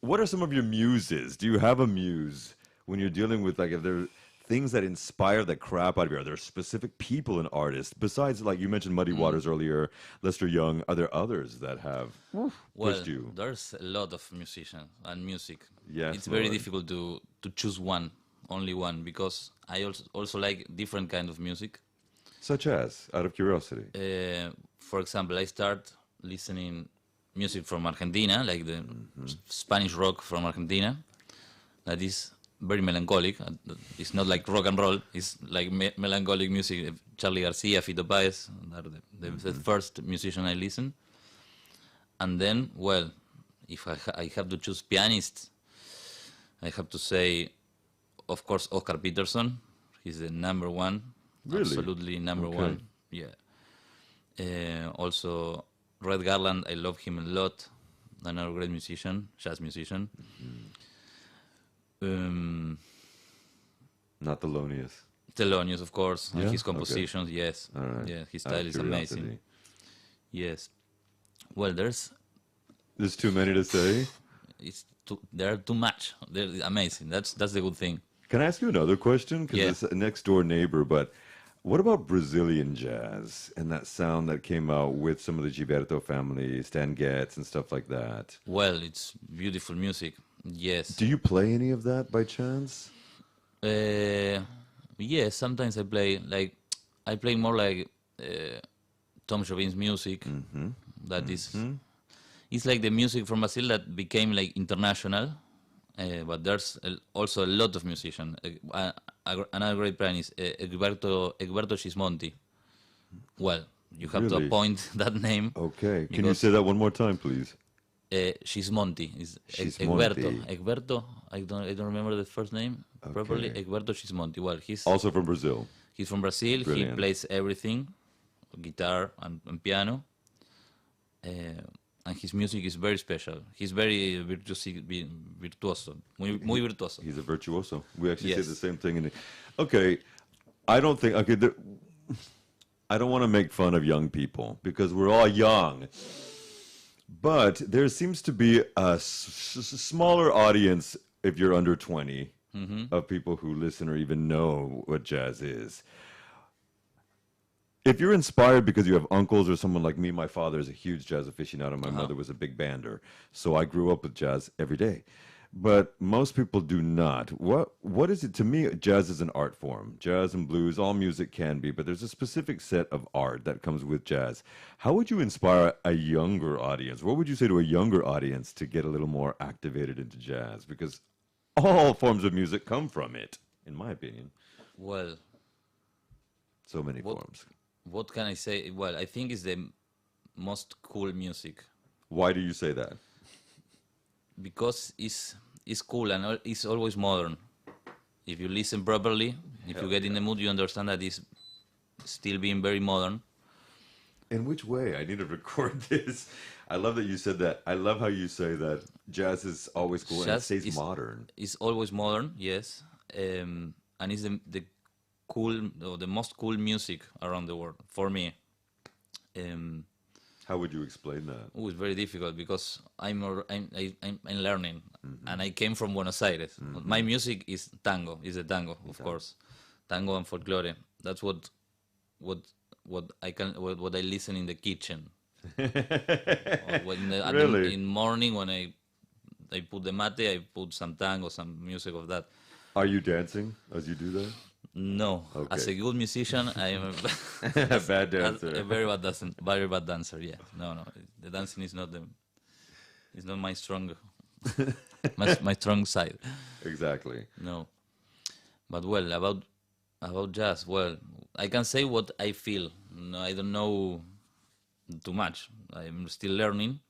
what are some of your muses? Do you have a muse when you're dealing with, like, if there are things that inspire the crap out of you? Are there specific people and artists besides, like you mentioned, Muddy Waters earlier, Lester Young? Are there others that have pushed you? There's a lot of musicians and music. Yes, it's very Lord. difficult to choose one, only one, because I also like different kind of music. Such as, out of curiosity. For example, I start listening music from Argentina, like the Spanish rock from Argentina. That is very melancholic. It's not like rock and roll. It's like melancholic music. Charlie Garcia, Fito Páez, are the first musician I listen. And then, well, if I have to choose pianists, I have to say, of course, Oscar Peterson. He's the number one. Really? Absolutely number Okay. one. Yeah. Also, Red Garland, I love him a lot. Another great musician, jazz musician. Not Thelonious. Thelonious, of course, and Yeah? his Okay. compositions, yes. All right. Yeah, his Out of style is amazing. curiosity. Yes. Well, There's too many to say. there are too much. They're amazing. That's the good thing. Can I ask you another question? Because Yeah. it's a next door neighbor, but what about Brazilian jazz and that sound that came out with some of the Gilberto family, Stan Getz and stuff like that? Well, it's beautiful music. Yes. Do you play any of that by chance? Yeah, sometimes I play more like Tom Jovin's music. That is, it's like the music from Brazil that became like international. But there's also a lot of musicians. Another great pianist, Egberto Gismonti. Well, you have to Really? appoint that name. Okay. Can you Because- say that one more time, please? Gismonti is Gismonti. Egberto. I don't remember the first name properly. Okay. Egberto Gismonti. Well, he's Also from Brazil. from Brazil. Brilliant. He plays everything, guitar and piano. And his music is very special. He's very virtuoso, muy virtuoso. He's a virtuoso. We actually say Yes. the same thing. Okay, I don't think. Okay, I don't want to make fun of young people because we're all young. But there seems to be a smaller audience if you're under 20 of people who listen or even know what jazz is. If you're inspired because you have uncles or someone like me, my father is a huge jazz aficionado. My mother was a big bander. So I grew up with jazz every day. But most people do not. What is it? To me, jazz is an art form. Jazz and blues, all music can be, but there's a specific set of art that comes with jazz. How would you inspire a younger audience? What would you say to a younger audience to get a little more activated into jazz? Because all forms of music come from it, in my opinion. Well, So many What- forms. what can I say? Well, I think it's the most cool music Why do you say that? because it's cool and it's always modern. If you listen properly, if you get in the mood, you understand that it's still being very modern. In which way? I need to record this. I love that you said that. I love how you say that jazz is always cool and it Jazz stays is- modern. It's always modern, yes, and it's the cool, or the most cool music around the world for me. How would you explain that? It's very difficult because I'm learning, and I came from Buenos Aires. My music is tango, the tango, of course, tango and folklore. That's what I listen in the kitchen. Or Really? in morning when I put the mate, I put some tango, some music of that. Are you dancing as you do that? No, as Okay. a good musician, I am A bad a dancer. very bad dancer. Yeah, no, the dancing is not my strong, my strong side. Exactly. No, but well, about jazz. Well, I can say what I feel. No, I don't know too much. I'm still learning.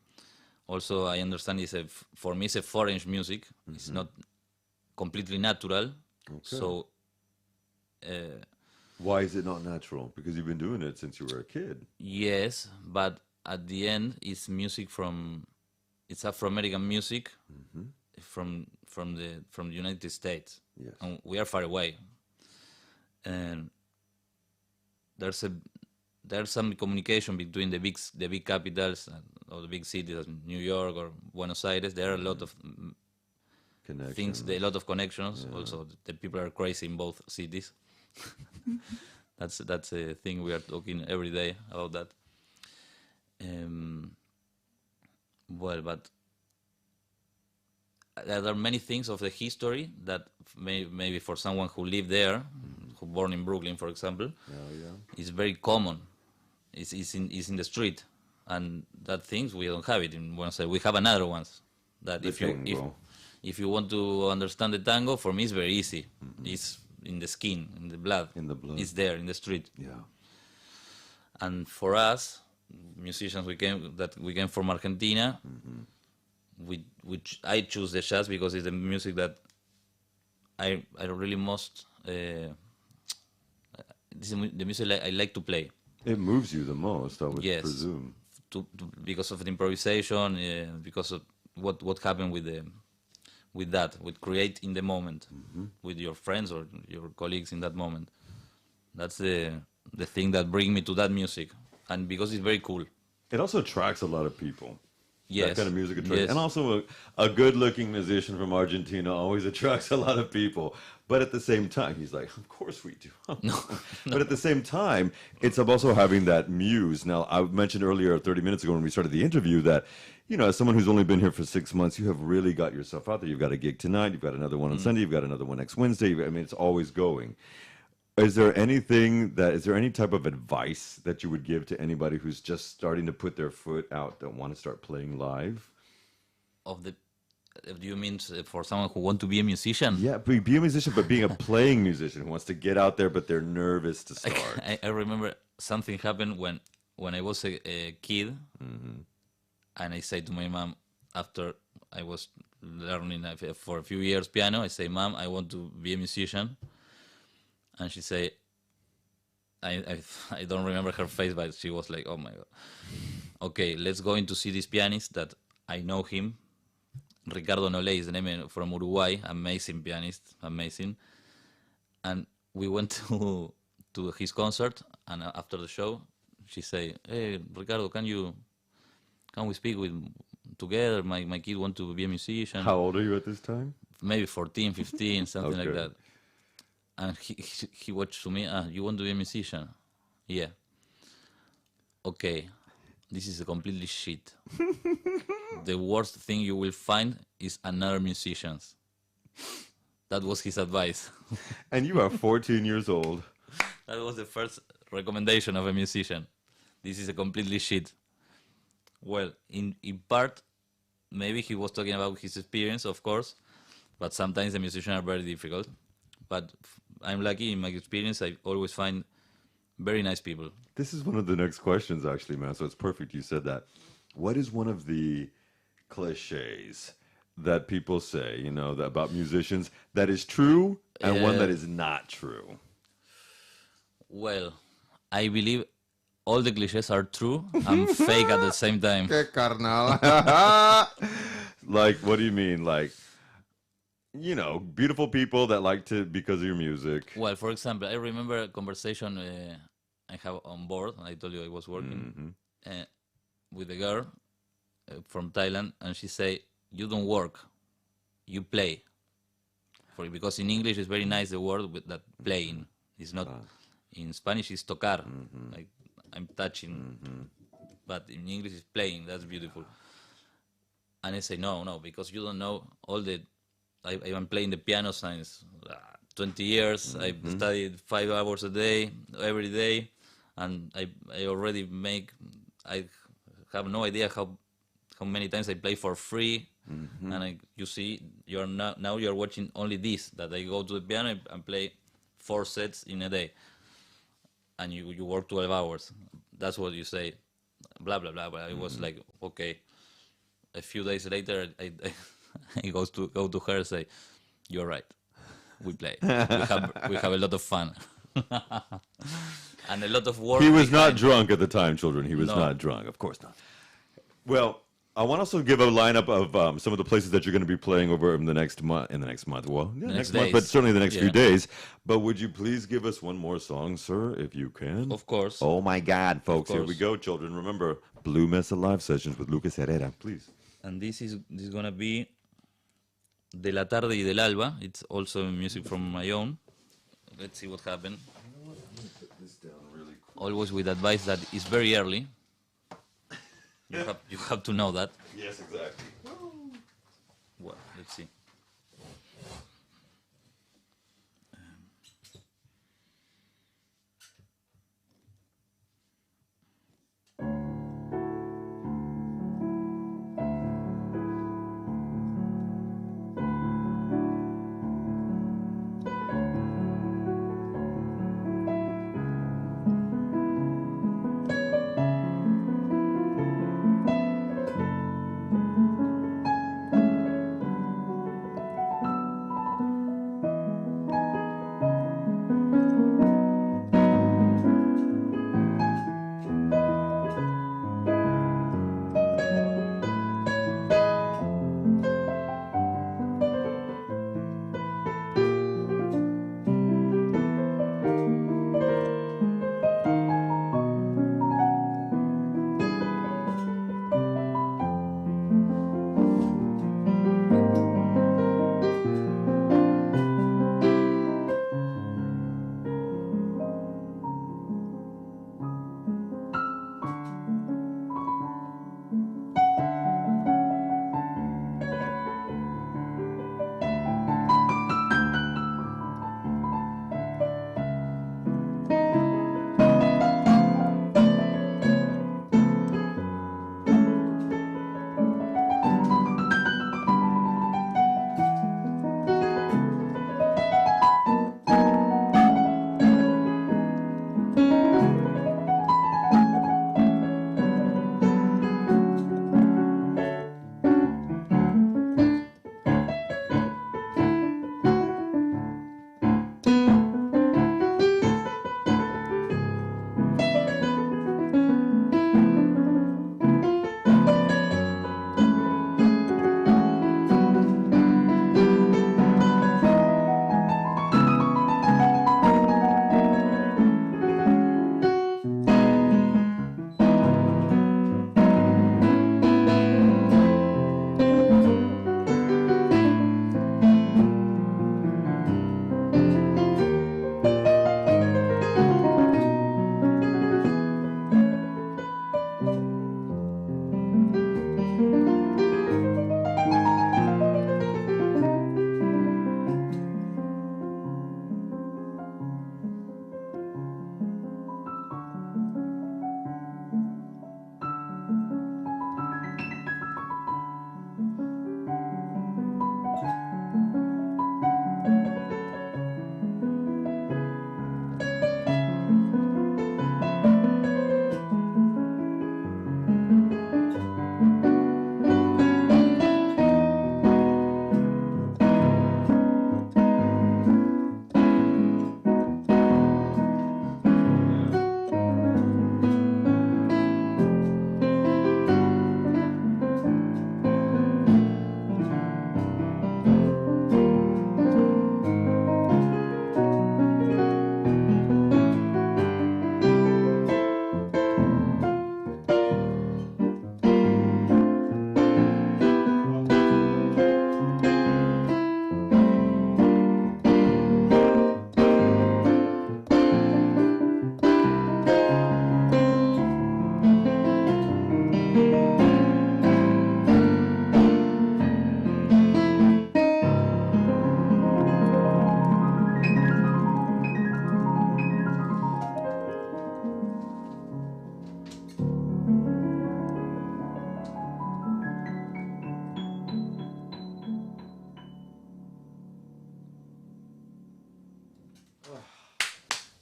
Also, I understand for me it's a foreign music. It's not completely natural. So Why is it not natural? Because you've been doing it since you were a kid. yes, but at the end, it's Afro-American music from the United States, Yes. and we are far away. And there's some communication between the big capitals or the big cities, like New York or Buenos Aires. There are a lot of Connection. a lot of connections. Also, the people are crazy in both cities. That's a thing we are talking every day about that. Well, but there are many things of the history that maybe for someone who lived there, who born in Brooklyn, for example, is very common. It's in the street, and that things we don't have it in Buenos Aires. We have another ones that The tango. if you want to understand the tango, for me it's very easy. It's in the skin, in the blood. In the blood. It's there in the street. Yeah. And for us, musicians, we came from Argentina. Which I choose the jazz because it's the music that I really most. This is the music I like to play. It moves you the most, I would Yes. presume. Because of the improvisation, because of what happened with create in the moment with your friends or your colleagues in that moment. That's the thing that bring me to that music, and because it's very cool. It also attracts a lot of people. Yes, That kind of music attracts. yes. And also a good-looking musician from Argentina always attracts a lot of people. But at the same time, he's like, of course we do. But at the same time, it's also having that muse. Now, I mentioned earlier, 30 minutes ago when we started the interview, that, you know, as someone who's only been here for 6 months, you have really got yourself out there. You've got a gig tonight. You've got another one on Sunday. You've got another one next Wednesday. I mean, it's always going. Is there any type of advice that you would give to anybody who's just starting to put their foot out, that want to start playing live? Do you mean for someone who want to be a musician? Yeah, be a musician, but being a playing musician who wants to get out there, but they're nervous to start. I remember something happened when I was a kid, and I said to my mom after I was learning for a few years piano, I say, "Mom, I want to be a musician." And she say, I don't remember her face, but she was like, "Oh my God, okay, let's go in to see this pianist that I know him. Ricardo Nolé is the name, from Uruguay, amazing pianist, amazing." And we went to his concert, and after the show, she say, "Hey, Ricardo, can we speak together? My kid want to be a musician." How old are you at this time? Maybe 14, 15, something like Okay. that. And he watched to me, "You want to be a musician?" "Yeah." "Okay, this is a completely shit. The worst thing you will find is another musicians." That was his advice. And you are 14 years old. That was the first recommendation of a musician. This is a completely shit. Well, in part, maybe he was talking about his experience, of course, but sometimes the musicians are very difficult. But I'm lucky in my experience, I always find very nice people. This is one of the next questions, actually, man. So it's perfect you said that. What is one of the cliches that people say, you know, about musicians that is true and one that is not true? Well, I believe all the cliches are true and fake at the same time. Que carnal. Like, what do you mean? Like, you know, beautiful people that like to, because of your music. Well, for example, I remember a conversation I have on board. I told you I was working with a girl from Thailand, and she say, "You don't work, you play." Because in English it's very nice the word with that playing. It's not in Spanish. It's tocar, like I'm touching, but in English it's playing. That's beautiful. And I say, no, because you don't know all the. I've been playing the piano since 20 years. I studied 5 hours a day, every day, and I already make. I have no idea how many times I play for free. And you see, now you're watching only this. That I go to the piano and play 4 sets in a day, and you work 12 hours. That's what you say. Blah blah blah. But I was like, okay. A few days later, I go to her and say, You're right. We play. We have a lot of fun. And a lot of work. He was not behind. drunk at the time, children. He was No. not drunk. Of course not. Well, I want to also give a lineup of some of the places that you're going to be playing over in the next month. Well, yeah, next next month, but days. certainly the next few Yeah. days. But would you please give us one more song, sir, if you can? Of course. Oh my God, folks! Here we course. go, children. Remember, Blue Mesa Live Sessions with Lucas Herrera. Please. And this is gonna be De la Tarde y del Alba. It's also music from my own. Let's see what happened. Always with advice that it's very early. You have to know that. Yes, exactly. Well, let's see.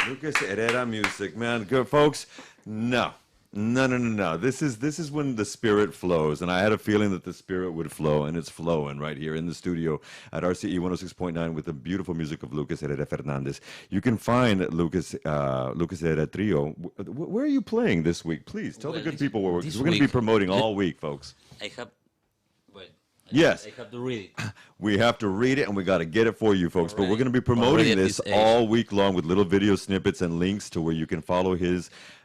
Lucas Herrera music, man. Good folks. No. No, no, no, no. This is when the spirit flows, and I had a feeling that the spirit would flow, and it's flowing right here in the studio at RCE 106.9 with the beautiful music of Lucas Herrera Fernandez. You can find Lucas Herrera Trio. Where are you playing this week? Please tell the Well, good this- people where we're this going to be week- promoting all week, folks. I have. Well, Yes. I have to read it. We have to read it, and we got to get it for you, folks. But we're Already- going to be promoting already at this this age. all week long with little video snippets and links to where you can follow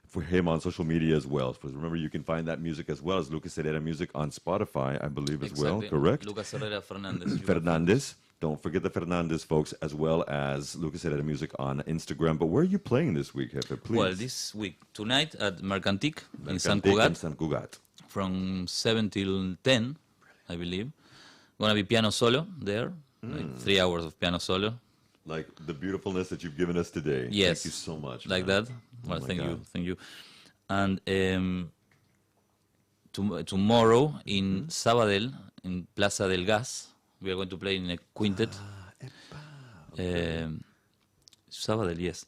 for him on social media as well. So remember, you can find that music as well as Lucas Herrera music on Spotify, I believe, as well. Exactly. Correct? Lucas Herrera Fernandez. you have- Fernandez. Don't forget the Fernandez folks, as well as Lucas Herrera music on Instagram. But where are you playing this week, Jefe? Please. Well, this week tonight at Mercantic in San Mercantic Cugat and San Cugat. from 7 till 10, I believe. Gonna be piano solo there, Hmm. like 3 hours of piano solo. Like the beautifulness that you've given us today. Yes. Thank you so much. Like man. that. Well, my thank you, God. thank you. And tomorrow in Sabadell, in Plaza del Gas, we are going to play in a quintet. Sabadell, yes.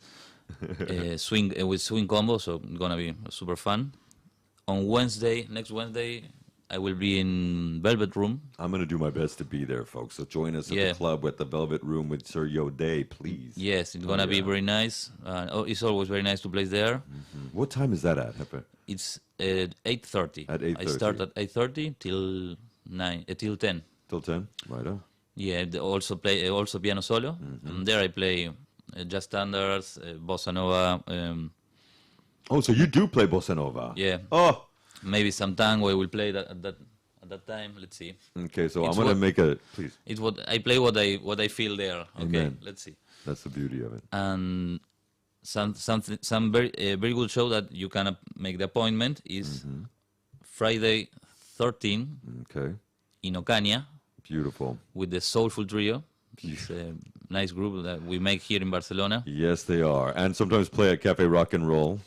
Swing with swing combo, so gonna be super fun. On Wednesday, next Wednesday, I will be in Velvet Room. I'm going to do my best to be there, folks. So join us at Yeah. the club at the Velvet Room with Sir Yo Day, please. Yes, it's gonna be yeah. very nice. It's always very nice to play there. What time is that at, Jefe? It's at 8:30. At I 8:30. start at 8:30 till 9, till 10. Till 10? Right on. Yeah, also play also piano solo. And there I play jazz standards, bossa nova, Oh, so you do play bossa nova? yeah, Oh, maybe some tango. I will play that at that time. Let's see. okay. So It's I'm going to what- make a, please. It's what I play. What I feel there. Okay, Amen. let's see. That's the beauty of it. And some very good show that you can make the appointment is Friday 13 Okay. in Ocaña Beautiful. with the Soulful Trio. It's a nice group that we make here in Barcelona. Yes, they are. And sometimes play at Cafe Rock and Roll.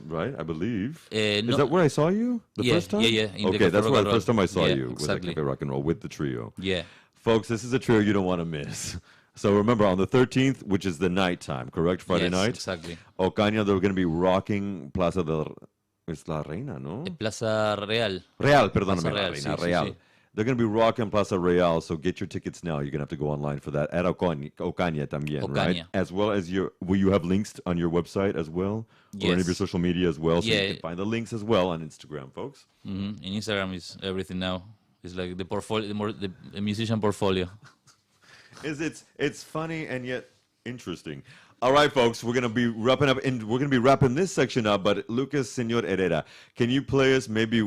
Right? I believe. Is no- that where I saw you the Yeah, first time? yeah, yeah, in the Okay, Cafe that's Rock where and the first Roll. time I saw Yeah, you was at exactly. Cafe Rock and Roll with the trio. Yeah. Folks, this is a trio you don't want to miss. So remember, on the 13th, which is the night time, correct? Friday Yes, night? exactly. Ocaña, they're going to be rocking Plaza del... Es La Reina, ¿no? Plaza Real. Real, perdóname, Plaza La Real, Reina, sí, sí, Real. sí. They're going to be rocking Plaza Real, so get your tickets now. You're going to have to go online for that. At Ocaña también, right? Ocaña. As well as will you have links on your website as well? Or any of your Yes. social media as well? So you Yeah. can find the links as well on Instagram, folks. In Instagram is everything now. It's like the portfolio, the musician portfolio. It's funny and yet interesting. All right, folks, we're gonna be wrapping up, and we're gonna be wrapping this section up. But Lucas Senor Herrera, can you play us maybe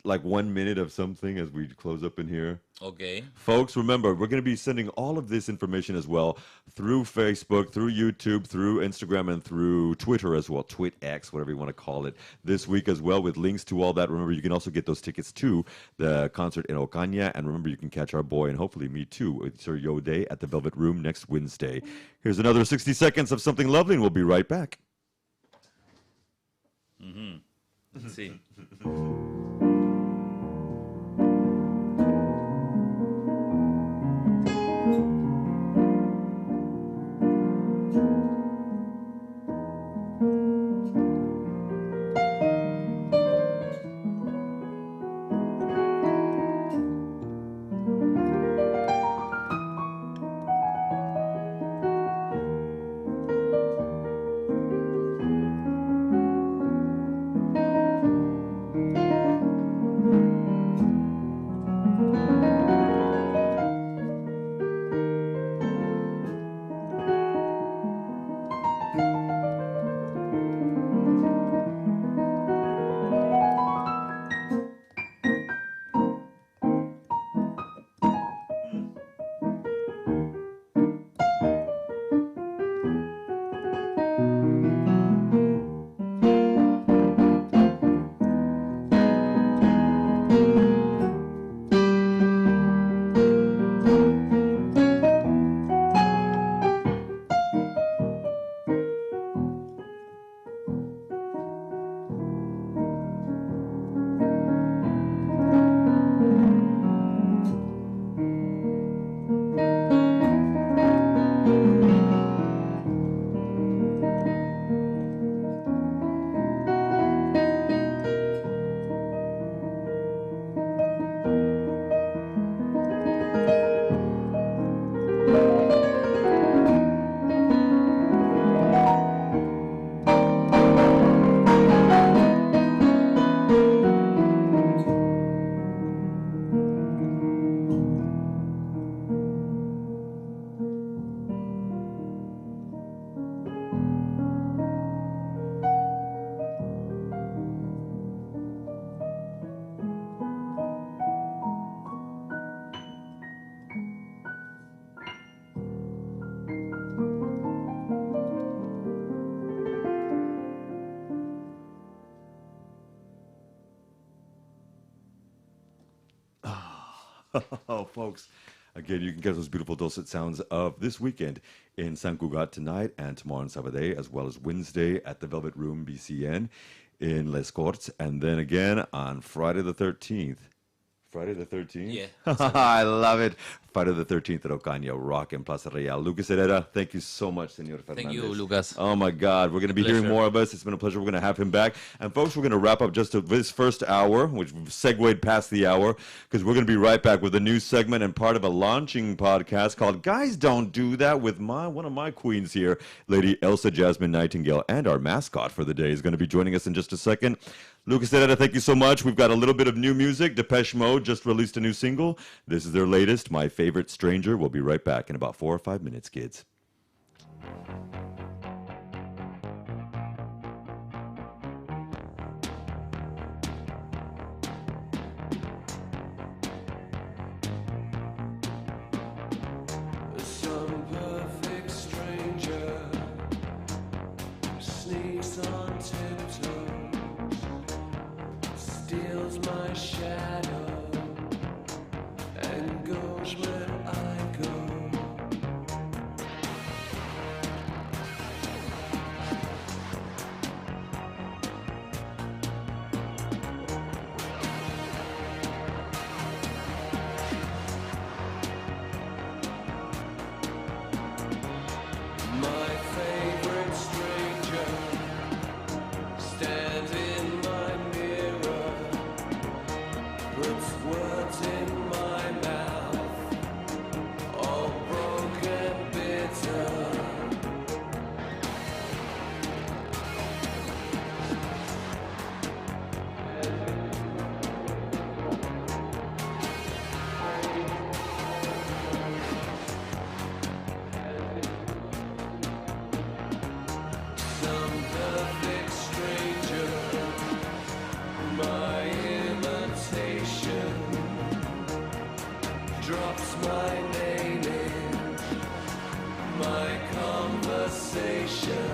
like 1 minute of something as we close up in here? Okay. Folks, remember, we're going to be sending all of this information as well through Facebook, through YouTube, through Instagram, and through Twitter as well, TwitX, whatever you want to call it, this week as well with links to all that. Remember, you can also get those tickets to the concert in Ocaña. And remember, you can catch our boy and hopefully me too with Sir Yo Day at the Velvet Room next Wednesday. Here's another 60 seconds of something lovely, and we'll be right back. Sí. Oh, folks, again, you can get those beautiful dulcet sounds of this weekend in San Cugat tonight and tomorrow on Sabadell, as well as Wednesday at the Velvet Room BCN in Les Corts, and then again on Friday the 13th. Friday the 13th? Yeah. I love it. Friday the 13th at Ocaña Rock in Plaza Real. Lucas Herrera, thank you so much, Senor Fernandez. Thank you, Lucas. Oh, my God. We're going to be hearing Pleasure. more of us. It's been a pleasure. We're going to have him back. And, folks, we're going to wrap up just this first hour, which segued past the hour, because we're going to be right back with a new segment and part of a launching podcast called Guys Don't Do That with one of my queens here, Lady Elsa Jasmine Nightingale, and our mascot for the day is going to be joining us in just a second. Lucas Herrera, thank you so much. We've got a little bit of new music. Depeche Mode just released a new single. This is their latest, My Favorite Stranger. We'll be right back in about 4 or 5 minutes, kids. Some perfect stranger sneaks on tiptoes, steals my shadow, and goes where I go. My favorite stranger stands in my mirror, puts words in my mouth, all broken, bitter. Some perfect stranger, my imitation, drops my name in my conversations.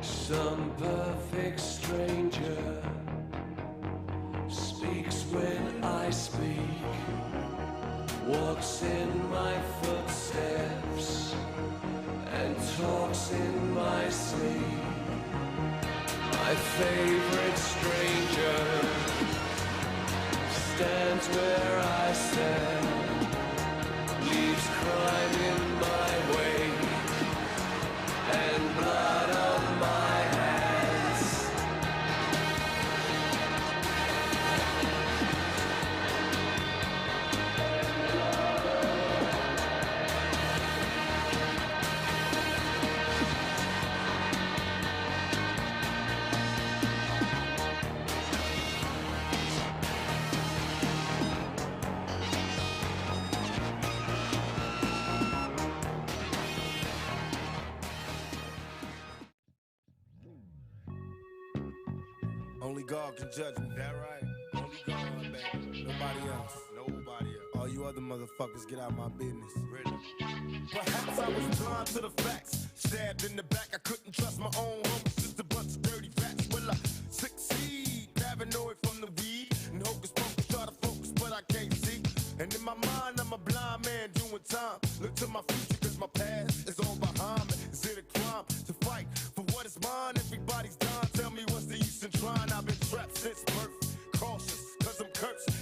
Some perfect stranger speaks when I speak, walks in my footsteps, and talks in my sleep. My favorite stranger stands where I stand, leaves crime in my wake, and blood on my hands. Only God can judge me. That right? Only God, baby. Nobody else. Nobody else. All you other motherfuckers, get out my business. Really? Perhaps I was blind to the facts. Stabbed in the back, I couldn't trust my own homies. Just a bunch of dirty facts. Will I succeed? Paranoid from the weed. And hocus pocus, try to focus, but I can't see. And in my mind, I'm a blind man doing time. Look to my future, cause my past is all behind me. Is it a crime to fight for what is mine? Everybody's dying. Tell me what's the use in trying? I've been trapped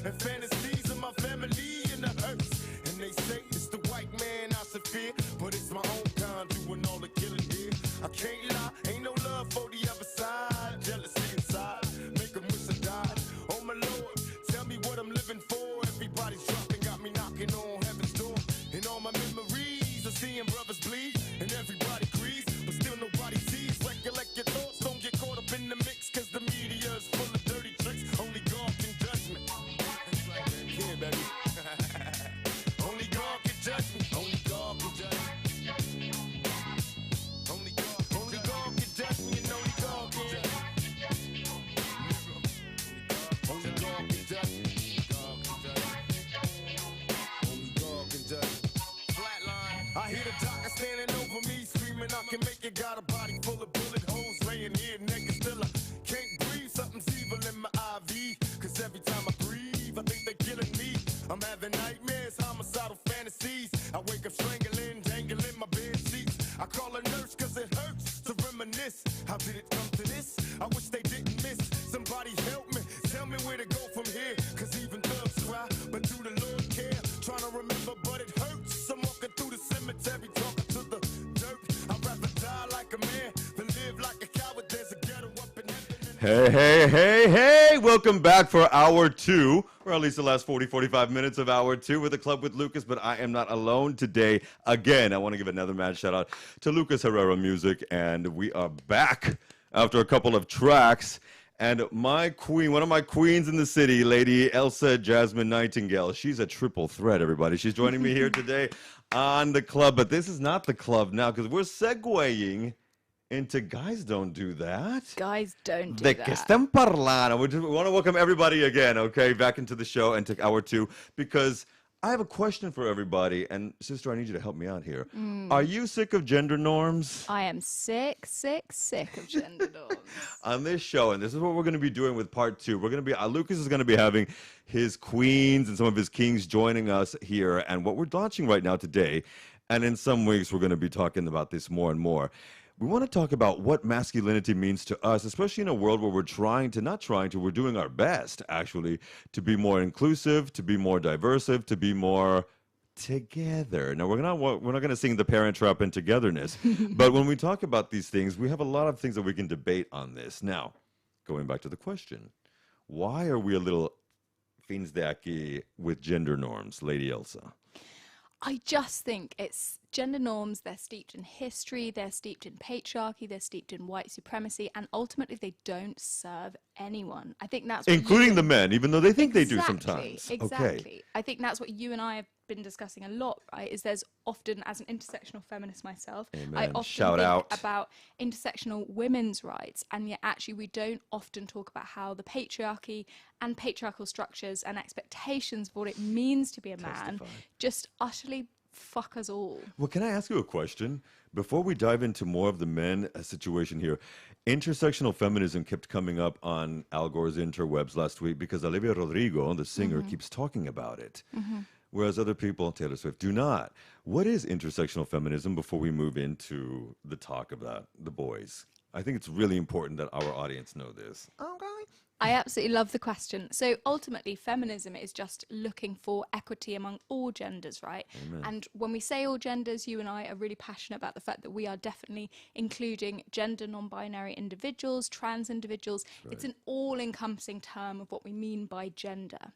and fantasies of my family in the hearse. And they say it's the white man I should fear, but it's my own kind doing all the killing here. I can't lie, ain't no love for the other side. Jealousy inside, make them wish I died. Oh my Lord, tell me what I'm living for. Everybody's dropping, got me knocking on heaven's door. And all my memories of seeing brothers bleed, and everybody agrees, but still nobody sees. Recollect your thoughts, don't get caught up in the mix, cause the media is full of dirty tricks. Only God can judge me. Yeah, baby. Only God can judge me. Only God can judge me. Only God can judge me, and only God can judge me. Only God can judge me. God can judge me. Only God can judge me. Flatline. I hear the doctor standing over me, screaming I can make it. Got a body full of bullet holes, laying here naked. Still I can't breathe. Something's evil in my IV. Cause every time I breathe, I think they're killing me. I'm having nightmares, homicidal fantasies. I wake up strangling, dangling my bed sheets. I call a nurse cause it hurts to reminisce. How did it come to this? I wish they didn't miss. Somebody help me, tell me where to go from here. Cause even thugs cry, but do the Lord care? Trying to remember, but it hurts. I'm walking through the cemetery, talking to the dirt. I'd rather die like a man than live like a coward. There's a ghetto up in heaven. Hey, hey, hey, hey! Welcome back for hour two, or at least the last 45 minutes of hour two with the Club with Lucas, but I am not alone today. Again, I want to give another mad shout out to Lucas Herrera Music, and we are back after a couple of tracks. And my queen, one of my queens in the city, Lady Elsa Jasmine Nightingale, she's a triple threat, everybody. She's joining me here today on the club, but this is not the club now because we're segueing into Guys Don't Do That. Guys don't do De that. que estén parlando. We want to welcome everybody again, okay, back into the show and to hour two, because I have a question for everybody. And sister, I need you to help me out here. Are you sick of gender norms? I am sick of gender norms. On this show, and this is what we're going to be doing with part two. We're going to be, Lucas is going to be having his queens and some of his kings joining us here. And what we're launching right now today, and in some weeks, we're going to be talking about this more and more. We want to talk about what masculinity means to us, especially in a world where we're doing our best, actually, to be more inclusive, to be more diversive, to be more together. Now, we're not going to sing The Parent Trap and togetherness, but when we talk about these things, we have a lot of things that we can debate on this. Now, going back to the question, why are we a little fins de aquí with gender norms, Lady Elsa? I just think it's gender norms, they're steeped in history, they're steeped in patriarchy, they're steeped in white supremacy, and ultimately they don't serve anyone. I think that's what including the men, even though they think they do sometimes. Exactly. Okay. I think that's what you and I have been discussing a lot, right? Is there's often, as an intersectional feminist myself, I Amen. often Shout think out. about intersectional women's rights, and yet actually we don't often talk about how the patriarchy and patriarchal structures and expectations of what it means to be a man just utterly fuck us all. Well, can I ask you a question? Before we dive into more of the men situation here, intersectional feminism kept coming up on Al Gore's interwebs last week because Olivia Rodrigo, the singer, keeps talking about it. Whereas other people, Taylor Swift, do not. What is intersectional feminism before we move into the talk about the boys? I think it's really important that our audience know this. I absolutely love the question. So ultimately, feminism is just looking for equity among all genders, right? And when we say all genders, you and I are really passionate about the fact that we are definitely including gender non-binary individuals, trans individuals. It's an all-encompassing term of what we mean by gender.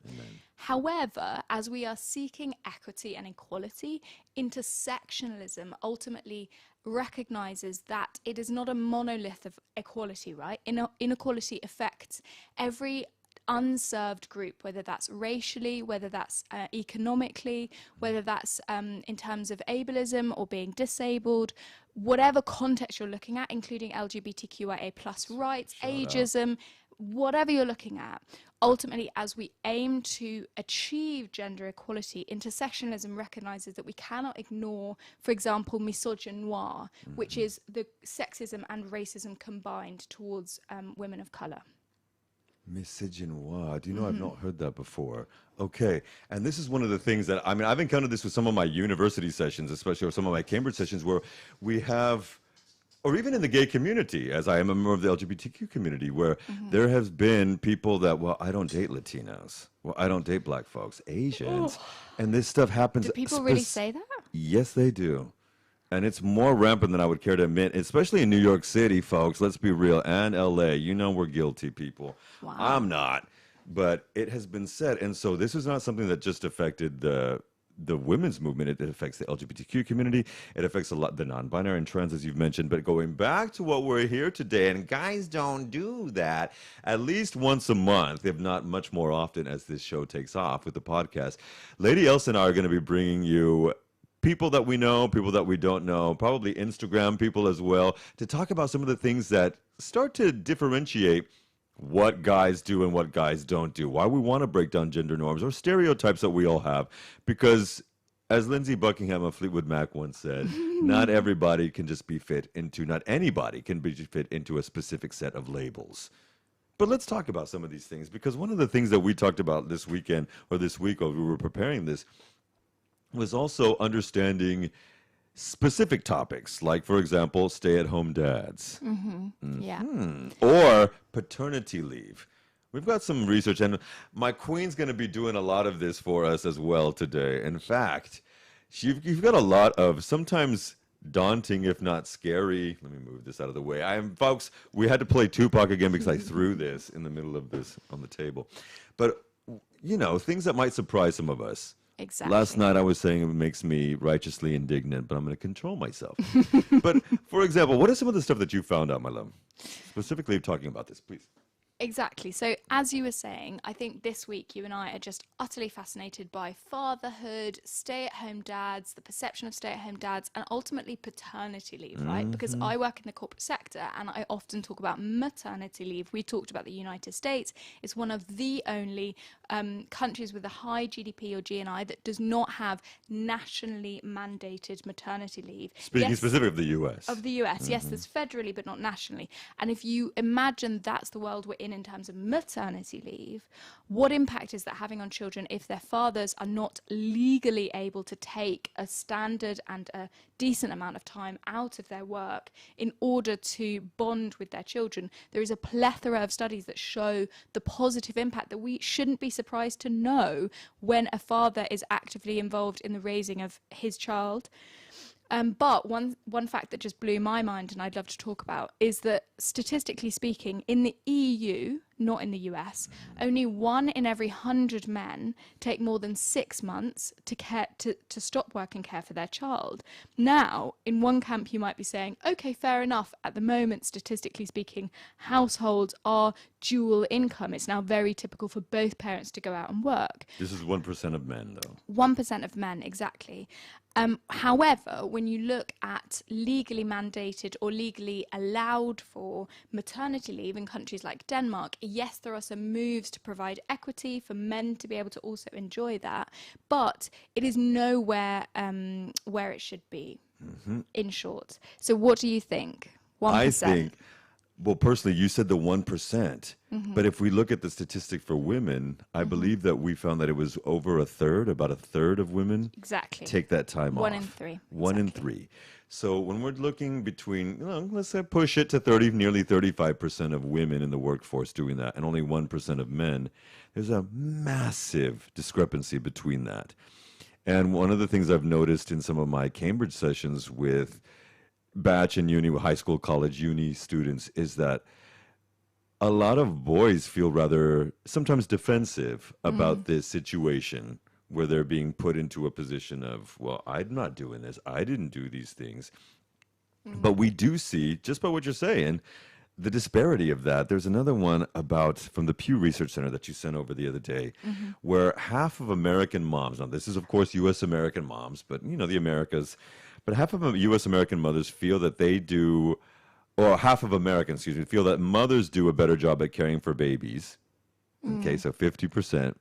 However, as we are seeking equity and equality, intersectionalism ultimately recognizes that it is not a monolith of equality, right? Inequality affects every unserved group, whether that's racially, whether that's economically, whether that's in terms of ableism or being disabled, whatever context you're looking at, including LGBTQIA plus rights, ageism, whatever you're looking at. Ultimately, as we aim to achieve gender equality, intersectionalism recognizes that we cannot ignore, for example, misogynoir, which is the sexism and racism combined towards women of color. Misogynoir. Do you know, I've not heard that before. Okay. And this is one of the things that, I mean, I've encountered this with some of my university sessions, especially, or some of my Cambridge sessions, where we have or even in the gay community, as I am a member of the LGBTQ community, where there has been people that, well, I don't date Latinos. Well, I don't date black folks, Asians. And this stuff happens. Do people really say that? Yes, they do. And it's more rampant than I would care to admit, especially in New York City, folks. Let's be real. And LA. You know we're guilty, people. Wow. I'm not. But it has been said. And so this is not something that just affected the women's movement. It affects the LGBTQ community. It affects a lot the non-binary and trans, as you've mentioned. But going back to what we're here today, and guys don't do that at least once a month, if not much more often as this show takes off with the podcast. Lady Elsa and I are going to be bringing you people that we know, people that we don't know, probably Instagram people as well, to talk about some of the things that start to differentiate what guys do and what guys don't do, why we want to break down gender norms or stereotypes that we all have. Because as Lindsey Buckingham of Fleetwood Mac once said, not everybody can just be fit into, not anybody can be fit into a specific set of labels. But let's talk about some of these things, because one of the things that we talked about this weekend or this week while we were preparing this was also understanding specific topics, like, for example, stay-at-home dads. Yeah. Or paternity leave. We've got some research, and my queen's going to be doing a lot of this for us as well today. In fact, you've got a lot of sometimes daunting, if not scary. Let me move this out of the way. Folks, we had to play Tupac again because I threw this in the middle of this on the table. But, you know, things that might surprise some of us. Exactly. Last night I was saying it makes me righteously indignant, but I'm going to control myself. But, for example, what is some of the stuff that you found out, my love? Specifically talking about this, please. Exactly. So, as you were saying, I think this week you and I are just utterly fascinated by fatherhood, stay-at-home dads, the perception of stay-at-home dads, and ultimately paternity leave, right? Because I work in the corporate sector and I often talk about maternity leave. We talked about the United States. It's one of the only countries with a high GDP or GNI that does not have nationally mandated maternity leave. Speaking Yes, specifically of the U.S. of the US. Yes, there's federally, but not nationally. And if you imagine that's the world we're in terms of maternity leave, what impact is that having on children if their fathers are not legally able to take a standard and a decent amount of time out of their work in order to bond with their children? There is a plethora of studies that show the positive impact that we shouldn't be surprised to know when a father is actively involved in the raising of his child. But one fact that just blew my mind and I'd love to talk about is that statistically speaking, in the EU, not in the US, only 1 in every 100 men take more than 6 months to stop work and care for their child. Now, in one camp you might be saying, okay, fair enough. At the moment, statistically speaking, households are dual income. It's now very typical for both parents to go out and work. This is 1% of men, though. 1% of men, exactly. However, when you look at legally mandated or legally allowed for maternity leave in countries like Denmark, yes, there are some moves to provide equity for men to be able to also enjoy that, but it is nowhere where it should be, in short. So what do you think? 1%? I think, well, personally, you said the 1%. But if we look at the statistic for women, I believe that we found that it was over a third, about a third of women Exactly. take that time off. 1 in 3. 1 in 3. So when we're looking between, let's say push it to 30, nearly 35% of women in the workforce doing that, and only 1% of men, there's a massive discrepancy between that. And one of the things I've noticed in some of my Cambridge sessions with batch and uni, high school, college, uni students, is that a lot of boys feel rather sometimes defensive about this situation where they're being put into a position of, well, I'm not doing this. I didn't do these things. But we do see, just by what you're saying, the disparity of that. There's another one about from the Pew Research Center that you sent over the other day, where half of American moms, now this is of course U.S. American moms, but the Americas, but half of U.S. American mothers feel that they do, or half of Americans, feel that mothers do a better job at caring for babies. Okay, so 50%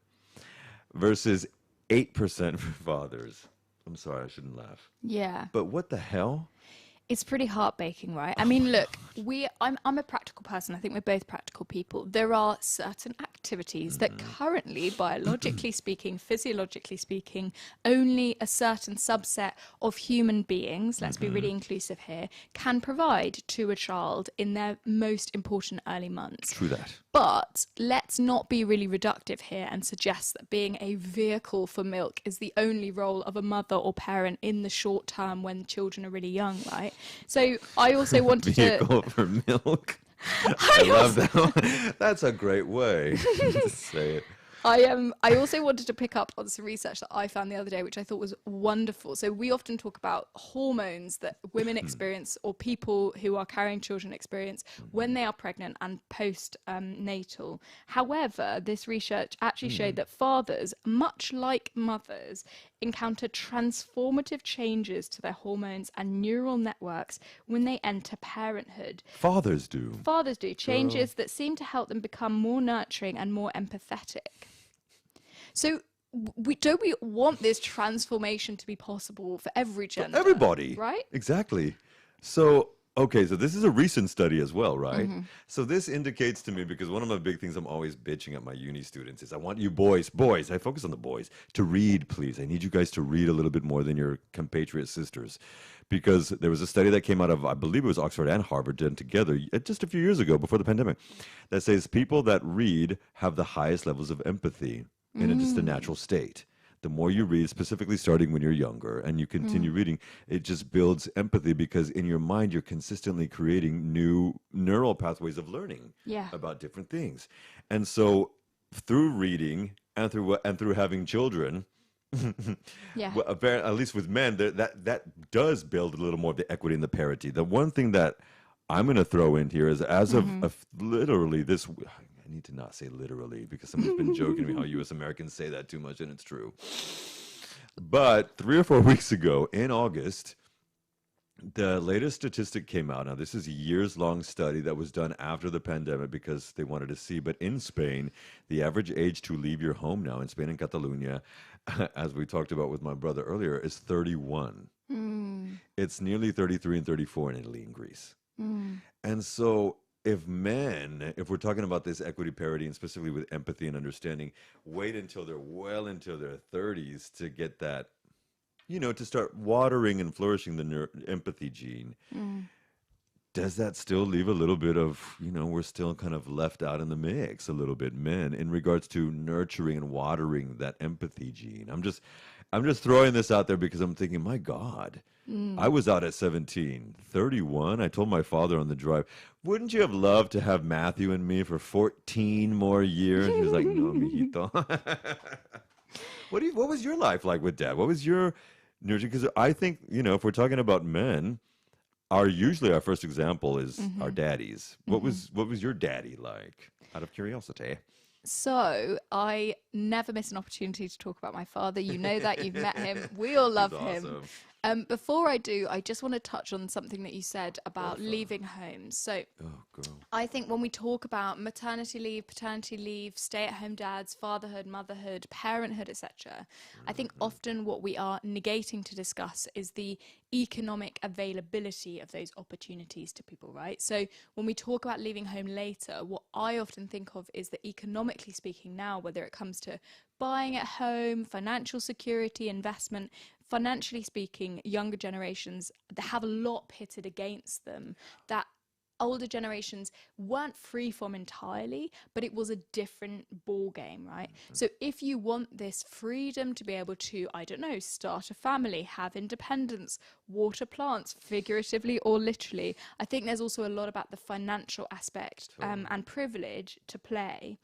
versus 8% for fathers. I'm sorry, I shouldn't laugh. Yeah. But what the hell? It's pretty heartbreaking, right? I mean, look, I'm a practical person. I think we're both practical people. There are certain activities that currently, biologically speaking, physiologically speaking, only a certain subset of human beings, let's be really inclusive here, can provide to a child in their most important early months. True that. But let's not be really reductive here and suggest that being a vehicle for milk is the only role of a mother or parent in the short term when children are really young, right? So I also wanted Vehicle for milk. I love that one. That's a great way to say it. I also wanted to pick up on some research that I found the other day, which I thought was wonderful. So we often talk about hormones that women experience or people who are carrying children experience when they are pregnant and post-natal. However, this research actually showed that fathers, much like mothers, encounter transformative changes to their hormones and neural networks when they enter parenthood. Fathers do. Fathers do. Changes that seem to help them become more nurturing and more empathetic. So don't we want this transformation to be possible for every gender? Everybody. Right? Exactly. So, okay, so this is a recent study as well, right? So this indicates to me, because one of my big things I'm always bitching at my uni students is I want you boys, I focus on the boys, to read, please. I need you guys to read a little bit more than your compatriot sisters. Because there was a study that came out of, I believe it was Oxford and Harvard done together just a few years ago before the pandemic, that says people that read have the highest levels of empathy in just a natural state. The more you read, specifically starting when you're younger, and you continue reading, it just builds empathy because in your mind, you're consistently creating new neural pathways of learning about different things. And so through reading and through having children, well, at least with men, that does build a little more of the equity and the parity. The one thing that I'm going to throw in here is as of literally this... I need to not say literally because someone's been joking to me how U.S. Americans say that too much, and it's true. But 3 or 4 weeks ago in August, the latest statistic came out. Now, this is a years-long study that was done after the pandemic because they wanted to see. But in Spain, the average age to leave your home now in Spain and Catalonia, as we talked about with my brother earlier, is 31. It's nearly 33 and 34 in Italy and Greece. And so... if we're talking about this equity parity and specifically with empathy and understanding, wait until they're well into their 30s to get that, to start watering and flourishing the empathy gene. Does that still leave a little bit of, we're still kind of left out in the mix a little bit, men, in regards to nurturing and watering that empathy gene? I'm just throwing this out there because I'm thinking, my God, I was out at 17, 31. I told my father on the drive, wouldn't you have loved to have Matthew and me for 14 more years? He was like, no, mijito. What was your life like with Dad? What was your nurturing? Because I think, if we're talking about men, usually our first example is our daddies. What was your daddy like? Out of curiosity. So I never miss an opportunity to talk about my father. You know that. You've met him. We all love him. Before I do, I just want to touch on something that you said about leaving home. So I think when we talk about maternity leave, paternity leave, stay-at-home dads, fatherhood, motherhood, parenthood, etc., I think often what we are negating to discuss is the economic availability of those opportunities to people, right? So when we talk about leaving home later, what I often think of is that economically speaking now, whether it comes to buying at home, financial security, investment, financially speaking, younger generations, they have a lot pitted against them that older generations weren't free from entirely, but it was a different ball game, right? So if you want this freedom to be able to, I don't know, start a family, have independence, water plants, figuratively or literally, I think there's also a lot about the financial aspect and privilege to play.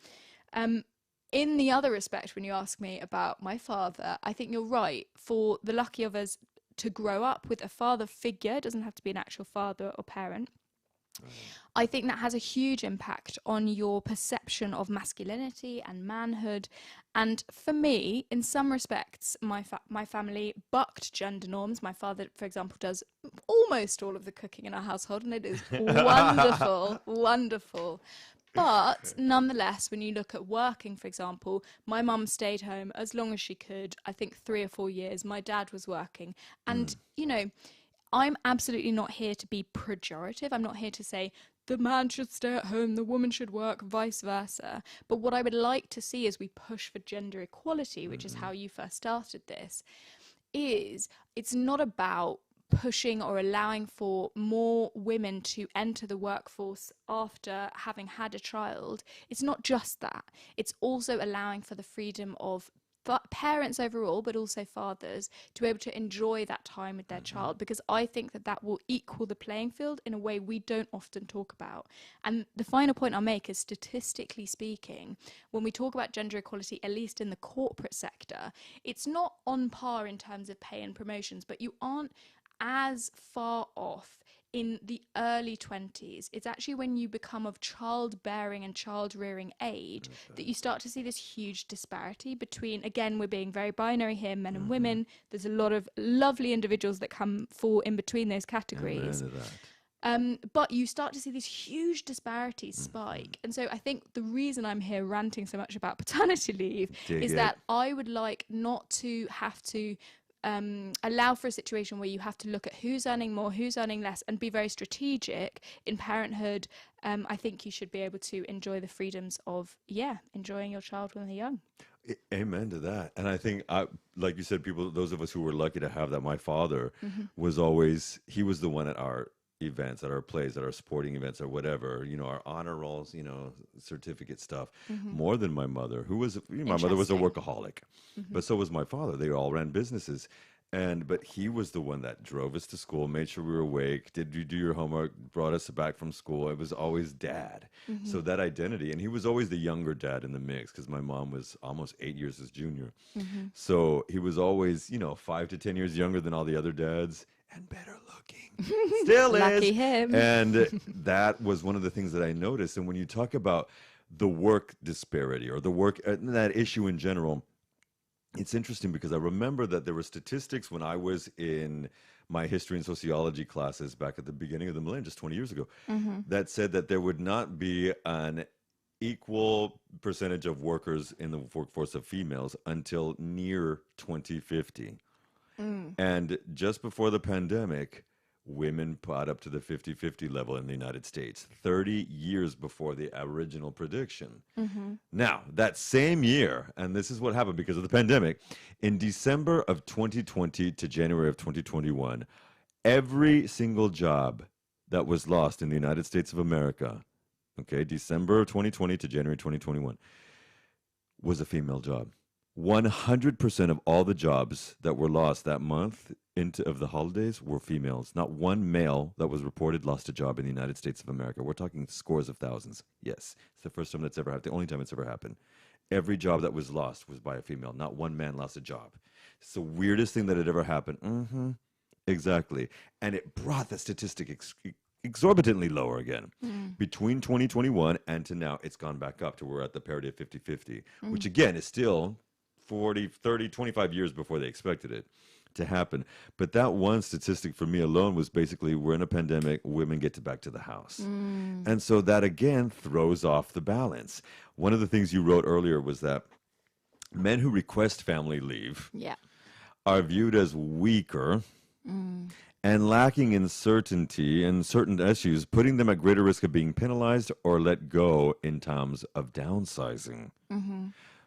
In the other respect, when you ask me about my father, I think you're right. For the lucky of us to grow up with a father figure, it doesn't have to be an actual father or parent, I think that has a huge impact on your perception of masculinity and manhood. And for me, in some respects, my family bucked gender norms. My father, for example, does almost all of the cooking in our household, and it is wonderful, wonderful. But nonetheless, when you look at working, for example, my mum stayed home as long as she could, I think 3 or 4 years. My dad was working. And, I'm absolutely not here to be pejorative. I'm not here to say the man should stay at home, the woman should work, vice versa. But what I would like to see as we push for gender equality, which is how you first started this, is it's not about pushing or allowing for more women to enter the workforce after having had a child. It's not just that. It's also allowing for the freedom of parents overall, but also fathers, to be able to enjoy that time with their child, because I think that that will equal the playing field in a way we don't often talk about. And the final point I'll make is, statistically speaking, when we talk about gender equality, at least in the corporate sector, it's not on par in terms of pay and promotions, but you aren't as far off in the early 20s. It's actually when you become of childbearing and child-rearing age that you start to see this huge disparity between, again, we're being very binary here, men and women. There's a lot of lovely individuals that fall in between those categories. But you start to see these huge disparities spike. And so I think the reason I'm here ranting so much about paternity leave is that I would like not to have to allow for a situation where you have to look at who's earning more, who's earning less, and be very strategic in parenthood. I think you should be able to enjoy the freedoms of, enjoying your child when they're young. Amen to that. And I think, like you said, those of us who were lucky to have that, my father was always, he was the one at our events, at our plays, at our sporting events, or whatever, our honor rolls, certificate stuff, more than my mother, who was, my mother was a workaholic, but so was my father. They all ran businesses. But he was the one that drove us to school, made sure we were awake, did you do your homework, brought us back from school. It was always dad. So that identity, and he was always the younger dad in the mix, because my mom was almost 8 years his junior. So he was always, 5 to 10 years younger than all the other dads, and better looking. Still is. Lucky him. And that was one of the things that I noticed. And when you talk about the work disparity, or the work, that issue in general, it's interesting because I remember that there were statistics when I was in my history and sociology classes back at the beginning of the millennium, just 20 years ago, that said that there would not be an equal percentage of workers in the workforce of females until near 2050. And just before the pandemic, women caught up to the 50-50 level in the United States, 30 years before the original prediction. Now, that same year, and this is what happened because of the pandemic, in December of 2020 to January of 2021, every single job that was lost in the United States of America, December of 2020 to January 2021, was a female job. 100% of all the jobs that were lost that month of the holidays were females. Not one male that was reported lost a job in the United States of America. We're talking scores of thousands. Yes, it's the first time that's ever happened, the only time it's ever happened. Every job that was lost was by a female. Not one man lost a job. It's the weirdest thing that had ever happened. Exactly. And it brought the statistic exorbitantly lower again. Between 2021 and to now, it's gone back up to we're at the parity of 50-50, which again is still 40, 30, 25 years before they expected it to happen. But that one statistic for me alone was basically, we're in a pandemic, women get back to the house. And so that again throws off the balance. One of the things you wrote earlier was that men who request family leave are viewed as weaker and lacking in certainty in certain issues, putting them at greater risk of being penalized or let go in times of downsizing.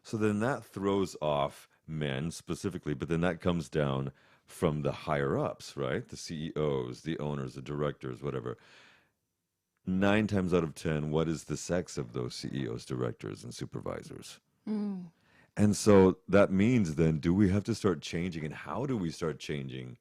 So then that throws off men specifically, but then that comes down from the higher ups, right? The CEOs, the owners, the directors, whatever. 9 times out of 10, what is the sex of those CEOs, directors, and supervisors? And so that means then, do we have to start changing, and how do we start changing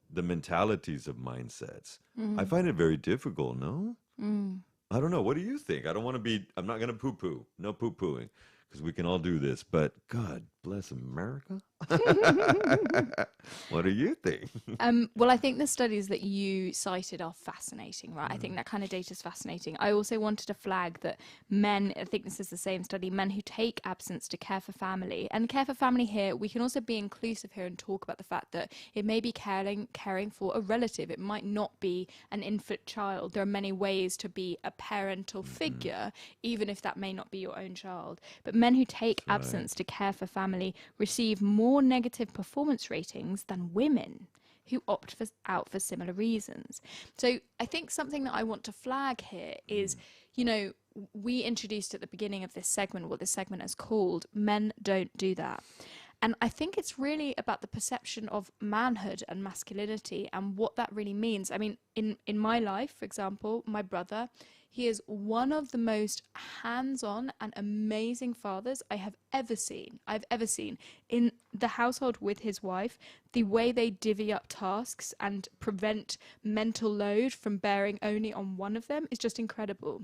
the mentalities of mindsets? I find it very difficult, no? I don't know. What do you think? I'm not going to poo-poo. No poo-pooing. Because we can all do this, but God bless America. What do you think? Well, I think the studies that you cited are fascinating, right? I think that kind of data is fascinating. I also wanted to flag that men, I think this is the same study, men who take absence to care for family, and care for family here, we can also be inclusive here and talk about the fact that it may be caring for a relative. It might not be an infant child. There are many ways to be a parental figure, even if that may not be your own child. But men who take absence to care for family receive more negative performance ratings than women who opt out for similar reasons. So I think something that I want to flag here is, you know, we introduced at the beginning of this segment what this segment is called Men Don't Do That. And I think it's really about the perception of manhood and masculinity and what that really means. I mean, in my life, for example, my brother, he is one of the most hands-on and amazing fathers I have ever seen. I've ever seen in the household with his wife. The way they divvy up tasks and prevent mental load from bearing only on one of them is just incredible.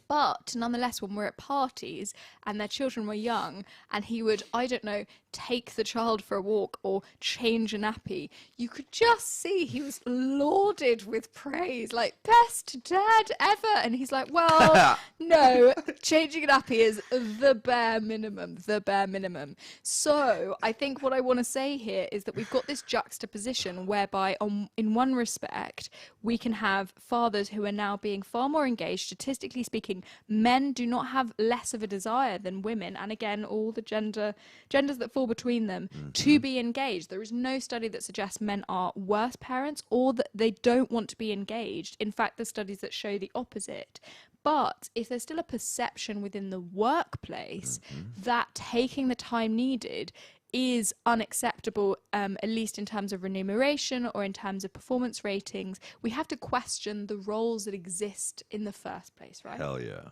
But nonetheless, when we're at parties and their children were young and he would, I don't know, take the child for a walk or change a nappy, you could just see he was lauded with praise, like, best dad ever. And he's like, well, no, changing a nappy is the bare minimum, the bare minimum. So I think what I want to say here is that we've got this juxtaposition whereby in one respect, we can have fathers who are now being far more engaged. Statistically speaking, men do not have less of a desire than women, and again, all the genders that fall between them, to be engaged. There is no study that suggests men are worse parents or that they don't want to be engaged. In fact, there's studies that show the opposite. But if there's still a perception within the workplace that taking the time needed is unacceptable, at least in terms of remuneration or in terms of performance ratings, we have to question the roles that exist in the first place, right? Hell yeah.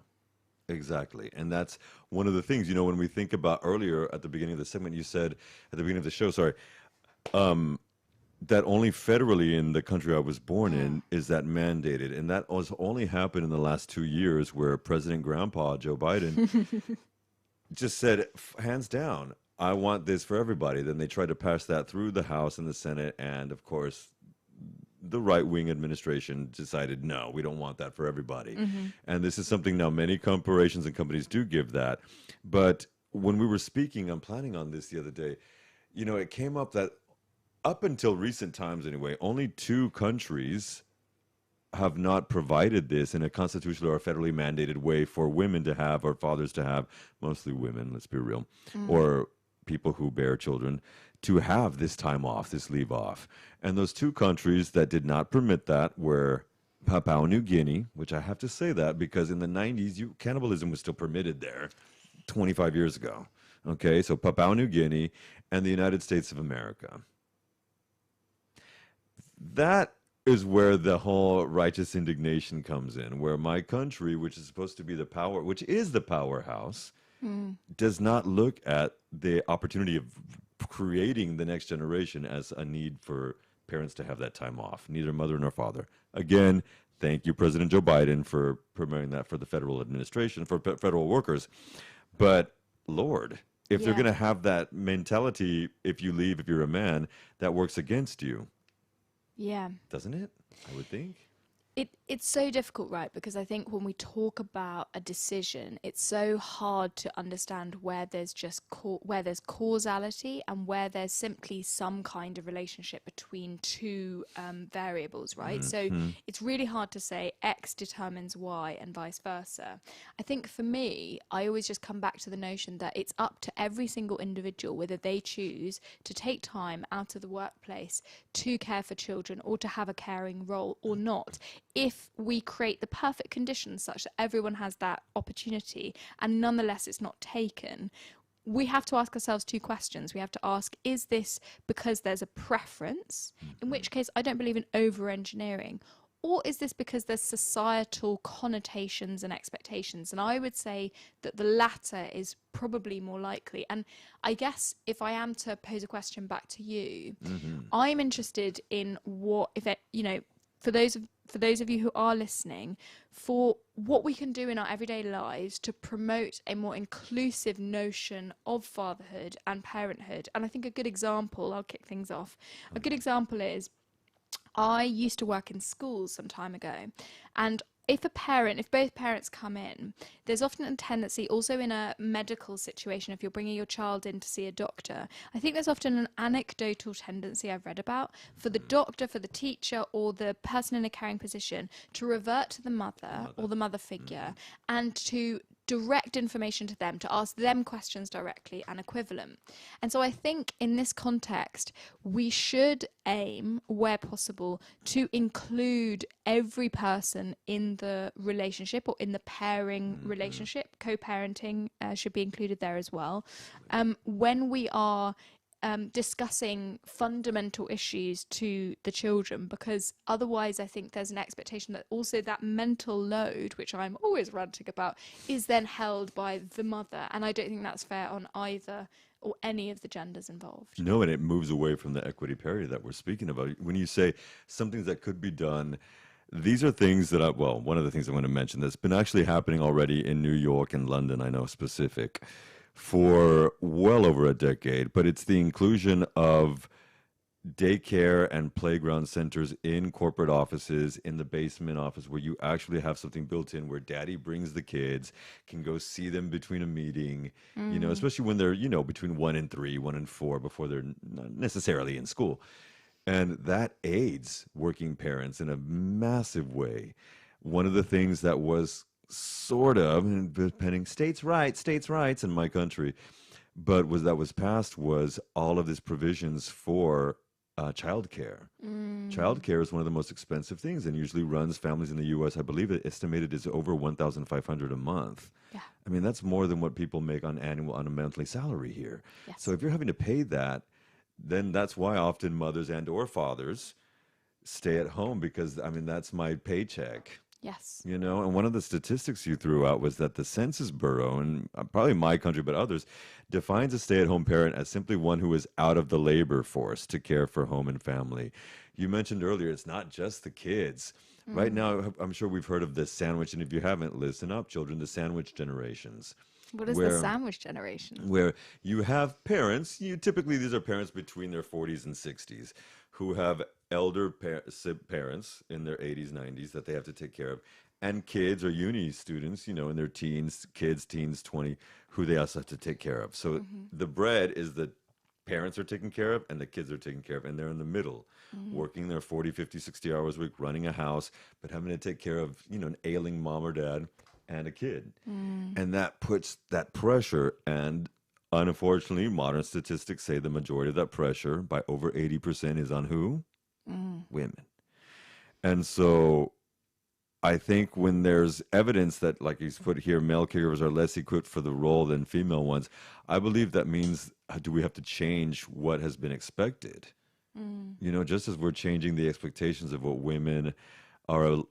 Exactly. And that's one of the things, you know, when we think about earlier at the beginning of the segment, you said at the beginning of the show, that only federally in the country I was born in is that mandated. And that was only happened in the last 2 years where President Grandpa Joe Biden just said, hands down, I want this for everybody. Then they tried to pass that through the House and the Senate. And of course, the right-wing administration decided, no, we don't want that for everybody. And this is something now many corporations and companies do give that. But when we were speaking, I'm planning on this the other day, you know, it came up that up until recent times anyway, only 2 countries have not provided this in a constitutional or federally mandated way for women to have, or fathers to have, mostly women, let's be real, or people who bear children, to have this time off, this leave off. And those 2 countries that did not permit that were Papua New Guinea, which I have to say that because in the 90s, cannibalism was still permitted there 25 years ago. Okay, so Papua New Guinea and the United States of America. That is where the whole righteous indignation comes in, where my country, which is supposed to be the power, which is the powerhouse, does not look at the opportunity of creating the next generation as a need for parents to have that time off, neither mother nor father. Again, thank you, President Joe Biden, for promoting that for the federal administration, for federal workers. But Lord, if they're going to have that mentality, if you leave, if you're a man, that works against you. Yeah. Doesn't it? I would think. It's so difficult, right? Because I think when we talk about a decision, it's so hard to understand where there's just where there's causality and where there's simply some kind of relationship between 2 variables, right? So it's really hard to say X determines Y and vice versa. I think for me, I always just come back to the notion that it's up to every single individual whether they choose to take time out of the workplace to care for children or to have a caring role or not. If we create the perfect conditions such that everyone has that opportunity and nonetheless it's not taken, we have to ask ourselves 2 questions. We have to ask, is this because there's a preference, in which case I don't believe in over-engineering, or is this because there's societal connotations and expectations? And I would say that the latter is probably more likely. And I guess if I am to pose a question back to you, I'm interested in what, if it, you know, for those of you who are listening, for what we can do in our everyday lives to promote a more inclusive notion of fatherhood and parenthood. And I think a good example, I'll kick things off, a good example is I used to work in schools some time ago, and if both parents come in, there's often a tendency, also in a medical situation, if you're bringing your child in to see a doctor, I think there's often an anecdotal tendency I've read about for the doctor, for the teacher, or the person in a caring position to revert to the mother or the mother figure and to direct information to them, to ask them questions directly and equivalent. And so I think in this context, we should aim, where possible, to include every person in the relationship or in the pairing relationship. Co-parenting should be included there as well. When we are discussing fundamental issues to the children, because otherwise I think there's an expectation that also that mental load, which I'm always ranting about, is then held by the mother, and I don't think that's fair on either or any of the genders involved. No, and it moves away from the equity parity that we're speaking about. When you say some things that could be done, these are things that one of the things I want to mention that's been actually happening already in New York and London, I know specific, for well over a decade, but it's the inclusion of daycare and playground centers in corporate offices, in the basement office, where you actually have something built in where daddy brings the kids, can go see them between a meeting, especially when they're, between 1 and 3, 1 and 4, before they're not necessarily in school. And that aids working parents in a massive way. One of the things that was sort of, depending, states' rights in my country, but that was passed was all of these provisions for childcare. Childcare is one of the most expensive things and usually runs families in the U.S. I believe it estimated is over $1,500 a month. Yeah. I mean, that's more than what people make on a monthly salary here. Yes. So if you're having to pay that, then that's why often mothers and or fathers stay at home, because that's my paycheck. Yes. And one of the statistics you threw out was that the Census Bureau, and probably my country, but others, defines a stay-at-home parent as simply one who is out of the labor force to care for home and family. You mentioned earlier, it's not just the kids. Right now, I'm sure we've heard of this sandwich, and if you haven't, listen up, children, the sandwich generations. What is the sandwich generation? Where you have parents, typically these are parents between their 40s and 60s, who have elder parents in their 80s, 90s that they have to take care of, and kids or uni students, in their teens, 20, who they also have to take care of. So the bread is the parents are taken care of and the kids are taken care of, and they're in the middle, working their 40, 50, 60 hours a week, running a house, but having to take care of, an ailing mom or dad and a kid. And that puts that pressure, and unfortunately, modern statistics say the majority of that pressure, by over 80%, is on who? Women. And so I think when there's evidence that, like he's put here, male caregivers are less equipped for the role than female ones, I believe that means, do we have to change what has been expected? Just as we're changing the expectations of what women are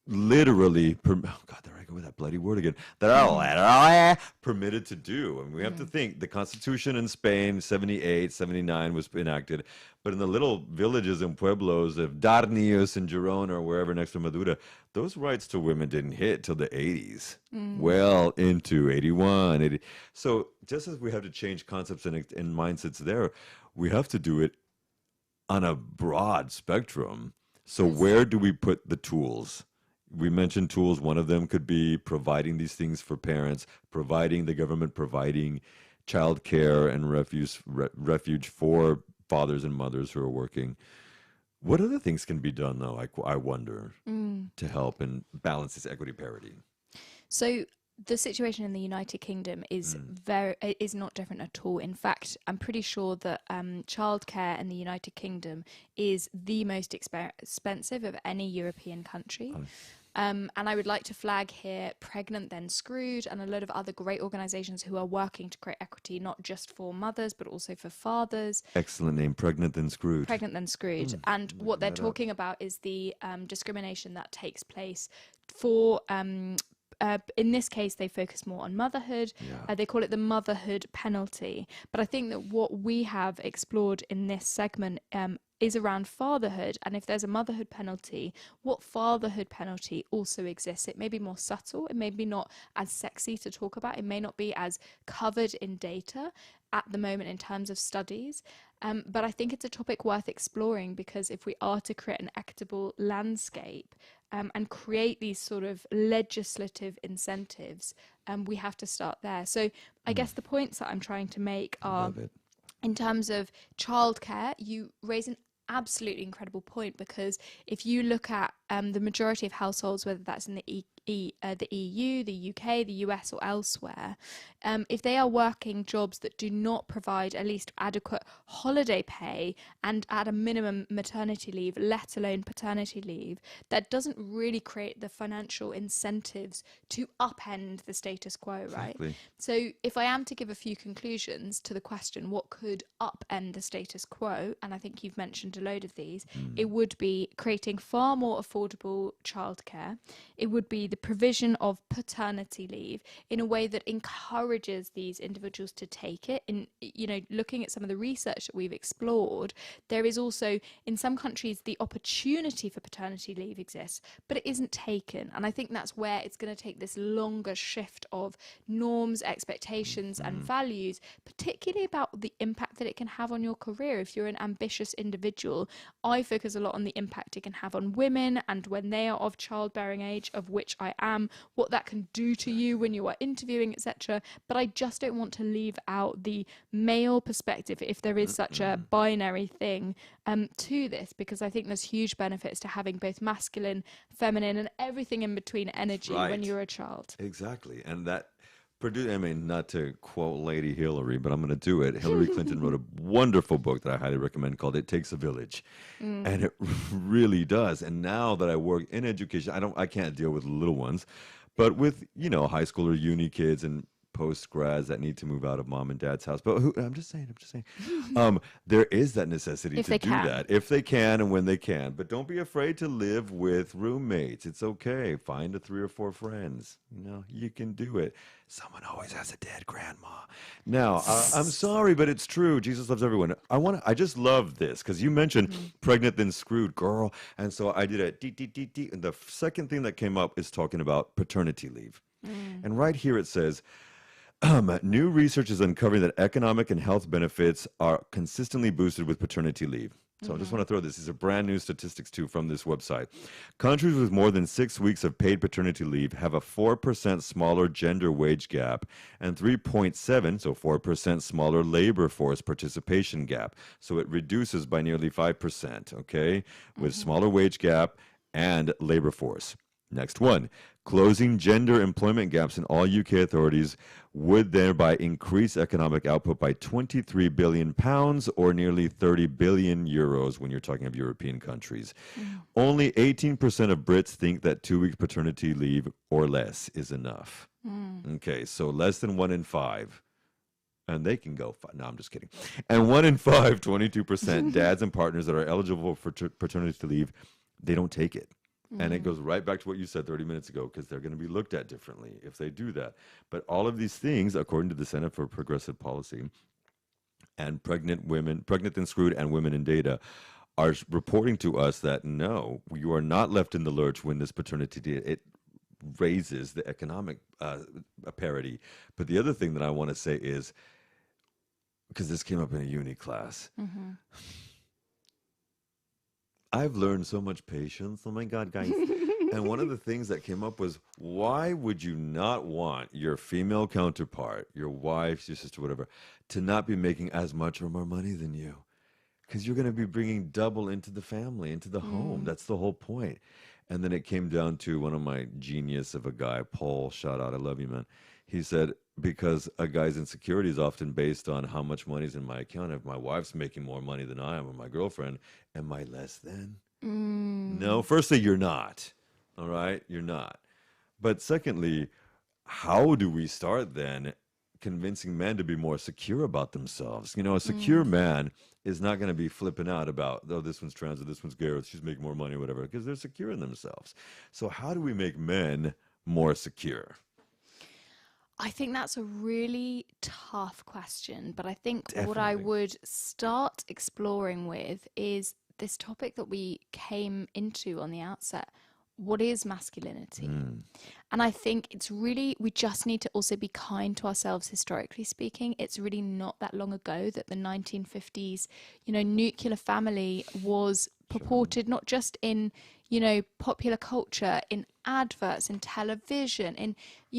literally, there I go with that bloody word again, that are permitted to do. And we have to think, the Constitution in Spain, 78, 79 was enacted, but in the little villages and pueblos of Darnius and Girona or wherever next to Madura, those rights to women didn't hit till the 80s, well into 81, 80. So just as we have to change concepts and mindsets there, we have to do it on a broad spectrum. So where do we put the tools? We mentioned tools. One of them could be providing these things for parents, the government providing childcare and refuge for fathers and mothers who are working. What other things can be done, though, I wonder, to help and balance this equity parity? So the situation in the United Kingdom is is not different at all. In fact, I'm pretty sure that childcare in the United Kingdom is the most expensive of any European country. And I would like to flag here Pregnant Then Screwed and a lot of other great organisations who are working to create equity, not just for mothers, but also for fathers. Excellent name, Pregnant Then Screwed. Pregnant Then Screwed. And what they're talking about is the discrimination that takes place for... in this case, they focus more on motherhood. They call it the motherhood penalty. But I think that what we have explored in this segment is around fatherhood. And if there's a motherhood penalty, what fatherhood penalty also exists? It may be more subtle. It may be not as sexy to talk about. It may not be as covered in data at the moment in terms of studies. But I think it's a topic worth exploring, because if we are to create an equitable landscape and create these sort of legislative incentives, we have to start there. So I guess the points that I'm trying to make are, in terms of childcare, you raise an absolutely incredible point, because if you look at the majority of households, whether that's in the the EU, the UK, the US, or elsewhere, if they are working jobs that do not provide at least adequate holiday pay and at a minimum maternity leave, let alone paternity leave, that doesn't really create the financial incentives to upend the status quo, right? Exactly. So if I am to give a few conclusions to the question, what could upend the status quo, and I think you've mentioned a load of these, it would be creating far more affordable childcare. It would be the provision of paternity leave in a way that encourages these individuals to take it. In, you know, looking at some of the research that we've explored, there is also, in some countries, the opportunity for paternity leave exists, but it isn't taken. And I think that's where it's going to take this longer shift of norms, expectations, and values, particularly about the impact that it can have on your career. If you're an ambitious individual, I focus a lot on the impact it can have on women, and when they are of childbearing age, of which I am, what that can do to you when you are interviewing, etc. But I just don't want to leave out the male perspective, if there is such a binary thing, to this, because I think there's huge benefits to having both masculine, feminine, and everything in between energy when Right. you're a child. Exactly. And that I mean, not to quote Lady Hillary, but I'm going to do it. Hillary Clinton wrote a wonderful book that I highly recommend called It Takes a Village. And it really does. And now that I work in education, I can't deal with little ones, but with, you know, high school or uni kids and post grads that need to move out of mom and dad's house. But I'm just saying, there is that necessity If to they do can. that if they can and when they can. But don't be afraid to live with roommates. It's okay. Find 3 or 4 friends. You know, you can do it. Someone always has a dead grandma. Now, I'm sorry, but it's true. Jesus loves everyone. I just love this because you mentioned pregnant then screwed, girl. And so I did a dee. And the second thing that came up is talking about paternity leave. And right here it says, new research is uncovering that economic and health benefits are consistently boosted with paternity leave. So I just want to throw this. These are brand new statistics, too, from this website. Countries with more than 6 weeks of paid paternity leave have a 4% smaller gender wage gap and 3.7, so 4% smaller labor force participation gap. So it reduces by nearly 5%, okay, with smaller wage gap and labor force. Next one, closing gender employment gaps in all UK authorities would thereby increase economic output by 23 billion pounds or nearly 30 billion euros when you're talking of European countries. Only 18% of Brits think that 2 weeks paternity leave or less is enough. Okay, so less than 1 in 5. And they can go, no, I'm just kidding. And 1 in 5, 22%, dads and partners that are eligible for paternity leave, they don't take it. And it goes right back to what you said 30 minutes ago, because they're going to be looked at differently if they do that. But all of these things, according to the Center for Progressive Policy, and pregnant then screwed, and women in data, are reporting to us that no, you are not left in the lurch when this paternity it raises the economic parity. But the other thing that I want to say is, because this came up in a uni class, I've learned so much patience. Oh my God, guys. And one of the things that came up was, why would you not want your female counterpart, your wife, your sister, whatever, to not be making as much or more money than you? Because you're going to be bringing double into the family, into the home. That's the whole point. And then it came down to one of my genius of a guy, Paul, shout out, I love you, man. He said, because a guy's insecurity is often based on how much money's in my account. If my wife's making more money than I am, or my girlfriend, am I less than? No, firstly, you're not. All right? You're not. But secondly, how do we start then convincing men to be more secure about themselves? You know, a secure man is not going to be flipping out about, oh, this one's trans or this one's gay or she's making more money or whatever, because they're secure in themselves. So how do we make men more secure? I think that's a really tough question, but I think what I would start exploring with is this topic that we came into on the outset. What is masculinity? And I think it's really, we just need to also be kind to ourselves, historically speaking. It's really not that long ago that the 1950s, you know, nuclear family was purported not just in, popular culture, in adverts, in television, in,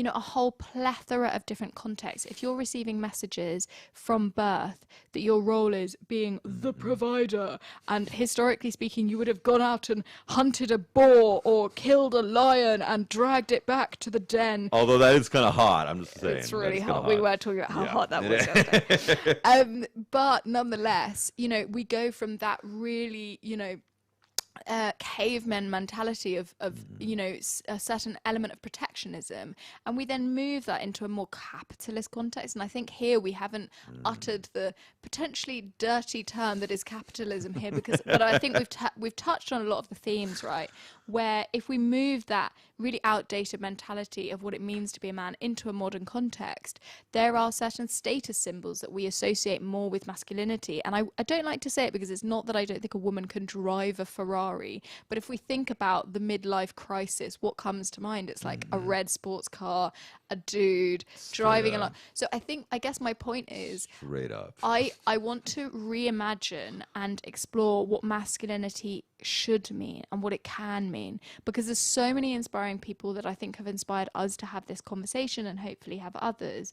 a whole plethora of different contexts. If you're receiving messages from birth that your role is being the provider, and historically speaking, you would have gone out and hunted a boar or killed a lion and dragged it back to the den. Although that is kind of hot, I'm just saying. It's really kinda hot. We were talking about how Yeah. hot that was the other day. But nonetheless, we go from that really, caveman mentality of a certain element of protectionism, and we then move that into a more capitalist context. And I think here we haven't uttered the potentially dirty term that is capitalism here, but I think we've touched on a lot of the themes, right? Where if we move that really outdated mentality of what it means to be a man into a modern context, there are certain status symbols that we associate more with masculinity. And I don't like to say it because it's not that I don't think a woman can drive a Ferrari, but if we think about the midlife crisis, what comes to mind? It's like a red sports car, a dude driving along. So I guess my point is, Straight up. I want to reimagine and explore what masculinity should mean and what it can mean, because there's so many inspiring people that I think have inspired us to have this conversation and hopefully have others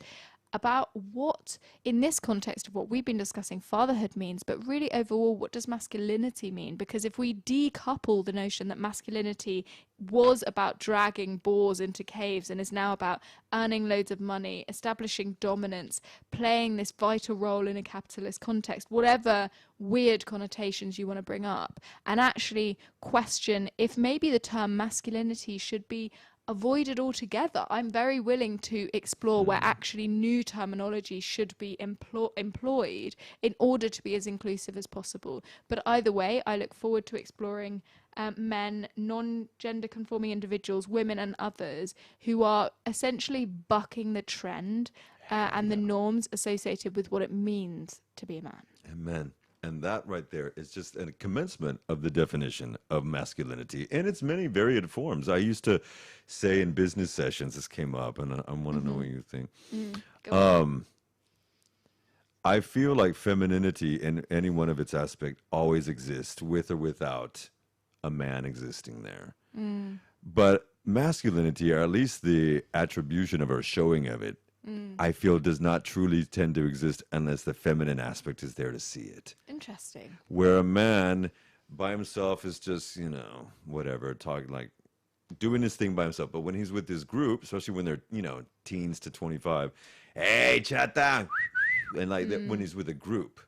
about what, in this context of what we've been discussing, fatherhood means, but really overall, what does masculinity mean? Because if we decouple the notion that masculinity was about dragging boars into caves and is now about earning loads of money, establishing dominance, playing this vital role in a capitalist context, whatever weird connotations you want to bring up, and actually question if maybe the term masculinity should be avoided altogether. I'm very willing to explore where actually new terminology should be employed in order to be as inclusive as possible. But either way, I look forward to exploring men, non-gender conforming individuals, women and others who are essentially bucking the trend and the norms associated with what it means to be a man. Amen. And that right there is just a commencement of the definition of masculinity in its many varied forms. I used to say in business sessions, this came up, and I want to know what you think. I feel like femininity in any one of its aspects always exists, with or without a man existing there. But masculinity, or at least the attribution of or showing of it, I feel does not truly tend to exist unless the feminine aspect is there to see it. Interesting. Where a man by himself is just, whatever, talking like doing his thing by himself. But when he's with his group, especially when they're, teens to 25, hey, chata, and like that when he's with a group.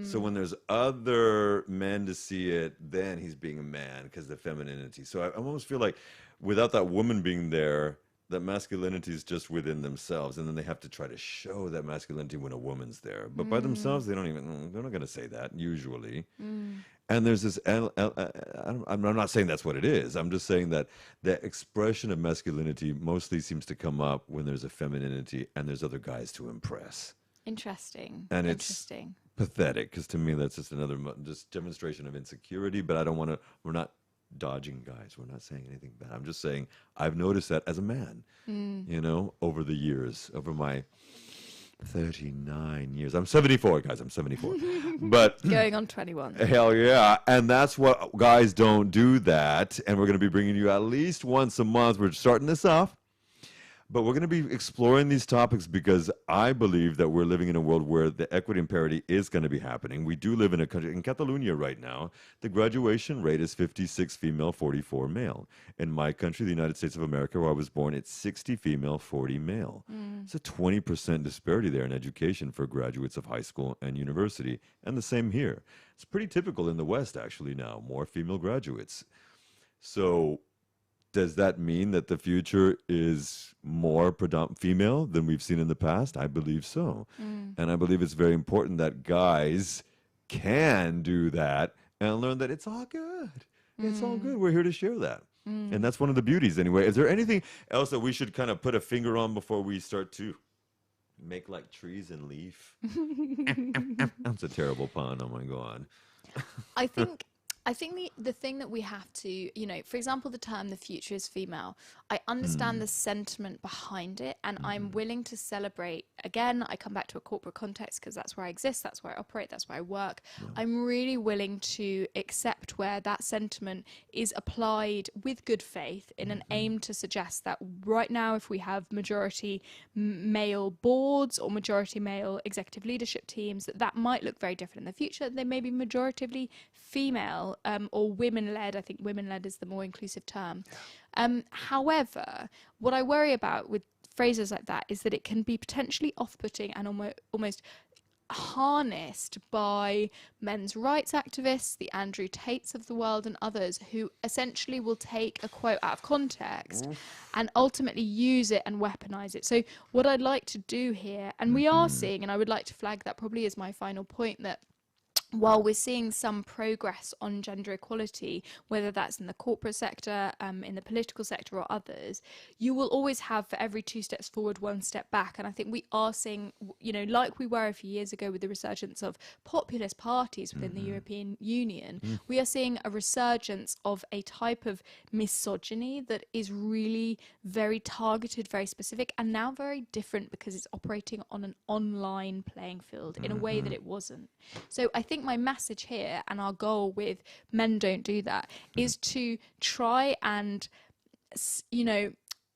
So when there's other men to see it, then he's being a man because the femininity. So I almost feel like without that woman being there, that masculinity is just within themselves, and then they have to try to show that masculinity when a woman's there. But by themselves, they're not going to say that usually. And there's this, I'm not saying that's what it is. I'm just saying that the expression of masculinity mostly seems to come up when there's a femininity and there's other guys to impress. Interesting. And it's pathetic, because to me that's just another just demonstration of insecurity. But I don't want to, we're not dodging guys, we're not saying anything bad. I'm just saying I've noticed that as a man, over the years, over my 39 years. I'm 74, guys. I'm 74. But going on 21. Hell yeah. And that's what guys don't do that. And we're going to be bringing you at least once a month. We're starting this off. But we're going to be exploring these topics because I believe that we're living in a world where the equity and parity is going to be happening. We do live in a country, in Catalonia right now, the graduation rate is 56 female, 44 male. In my country, the United States of America, where I was born, it's 60 female, 40 male. It's a 20% disparity there in education for graduates of high school and university. And the same here. It's pretty typical in the West, actually, now, more female graduates. So does that mean that the future is more predominant female than we've seen in the past? I believe so. And I believe it's very important that guys can do that and learn that it's all good. It's all good. We're here to share that. And that's one of the beauties anyway. Is there anything else that we should kind of put a finger on before we start to make like trees and leaf? That's a terrible pun. Oh my God. I I think the thing that we have to, you know, for example, the term "the future is female," I understand the sentiment behind it, and I'm willing to celebrate. Again, I come back to a corporate context because that's where I exist, that's where I operate, that's where I work. I'm really willing to accept where that sentiment is applied with good faith in an aim to suggest that right now, if we have majority male boards or majority male executive leadership teams, that might look very different in the future. They may be majoritively female or women-led. I think women-led is the more inclusive term. However, what I worry about with phrases like that is that it can be potentially off-putting and almost harnessed by men's rights activists, the Andrew Tates of the world and others, who essentially will take a quote out of context and ultimately use it and weaponize it. So what I'd like to do here, and we are seeing, and I would like to flag that probably as my final point, that while we're seeing some progress on gender equality, whether that's in the corporate sector, in the political sector or others, you will always have, for every 2 steps forward, 1 step back. And I think we are seeing, you know, like we were a few years ago with the resurgence of populist parties within the European Union, we are seeing a resurgence of a type of misogyny that is really very targeted, very specific, and now very different because it's operating on an online playing field in a way that it wasn't. So I think my message here, and our goal with Men Don't Do That, is to try and, you know,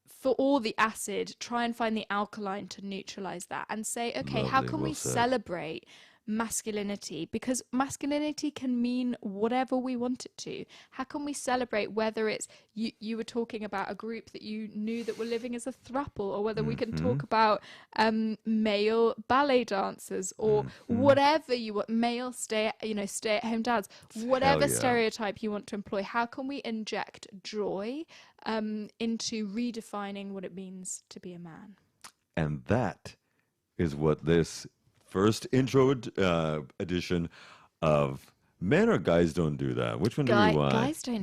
for all the acid, try and find the alkaline to neutralize that and say, okay, how can we celebrate masculinity? Because masculinity can mean whatever we want it to. How can we celebrate whether it's you were talking about a group that you knew that were living as a throuple, or whether we can talk about male ballet dancers, or whatever you want, male stay-at-home dads, whatever stereotype you want to employ. How can we inject joy into redefining what it means to be a man? And that is what this first intro edition of Men or Guys Don't Do That. Which one do we want?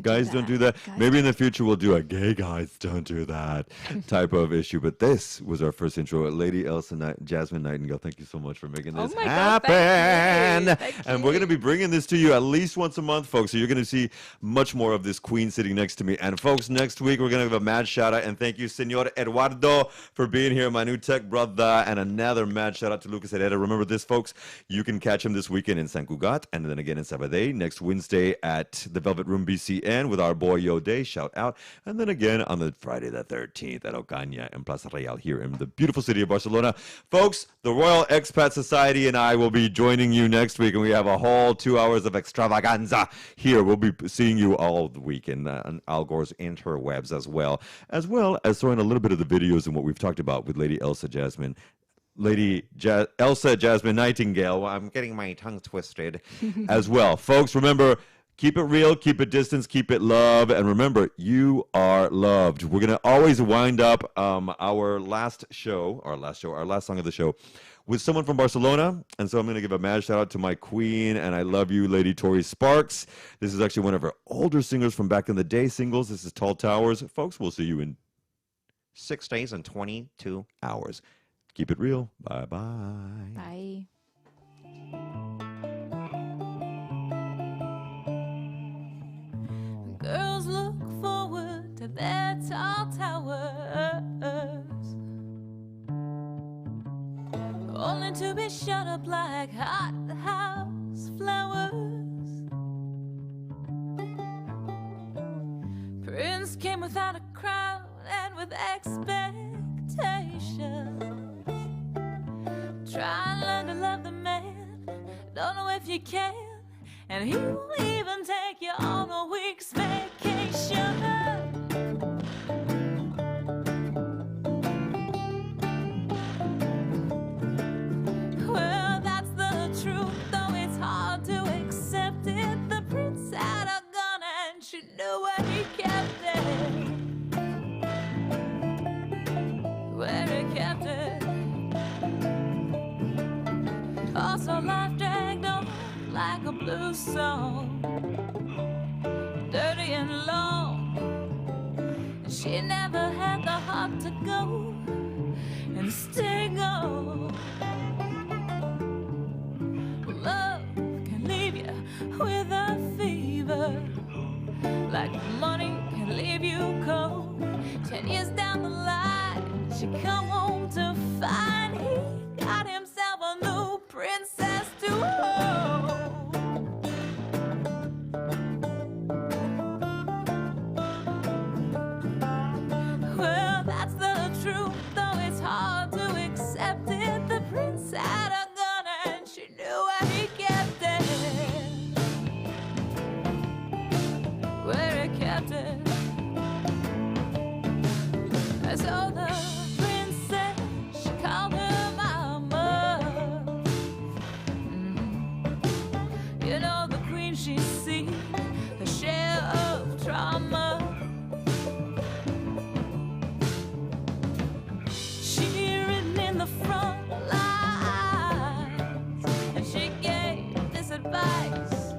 Guys don't do that. Maybe in the future we'll do a Gay Guys Don't Do That type of issue. But this was our first intro. Lady Jasmine Nightingale, thank you so much for making this happen. Thank you. And we're going to be bringing this to you at least once a month, folks. So you're going to see much more of this queen sitting next to me. And folks, next week we're going to give a mad shout out. And thank you, Senor Eduardo, for being here, my new tech brother. And another mad shout out to Lucas Herrera. Remember this, folks. You can catch him this weekend in San Cugat, and then again in Sabadell next Wednesday at the Velvet Room BCN with our boy Yo Day, shout out, and then again on the Friday the 13th at Ocaña and Plaza Real here in the beautiful city of Barcelona. Folks, the Royal Expat Society and I will be joining you next week, and we have a whole 2 hours of extravaganza here. We'll be seeing you all the week on Al Gore's interwebs as well as throwing a little bit of the videos and what we've talked about with Lady Elsa Jasmine Nightingale. Well, I'm getting my tongue twisted as well. Folks, remember, keep it real, keep it distance, keep it love, and remember, you are loved. We're going to always wind up our last song of the show with someone from Barcelona. And so I'm going to give a mad shout out to my queen, and I love you, Lady Tori Sparks. This is actually one of our older singers from back in the day singles. This is Tall Towers. Folks, we'll see you in 6 days and 22 hours. Keep it real. Bye-bye. Bye. Girls look forward to their tall towers, only to be shut up like hot house flowers. Prince came without a crown and with expectations. Try and learn to love the man, don't know if you can, and he won't even take you on a week's vacation. Well, that's the truth, though it's hard to accept it. The prince had a gun and she knew where he kept it. Where he kept it. Also, life dragged on like a blues song, dirty and long. She never had the heart to go and stay gone. Love can leave you with a fever. her. Like money can leave you cold. 10 years down the line, she come home to find he got himself a new princess to hold. Well, that's the truth, though it's hard to accept it. The prince had a gun and she knew where he kept it. Where he kept it. So the princess, she called her mama. You know the queen, she's seen her share of trauma. She ridden in the front lines, and she gave this advice.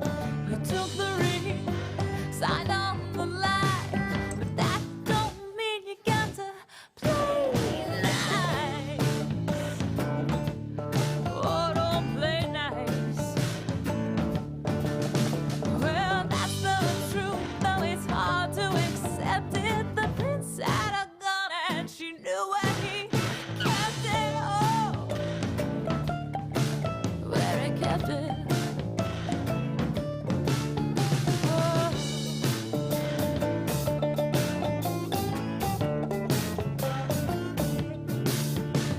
You took the ring, signed on the line, but that don't mean you got to play nice. Oh, don't play nice. Well, that's the truth, though it's hard to accept it. The prince had a gun and she knew where he kept it. Oh, where he kept it. Oh.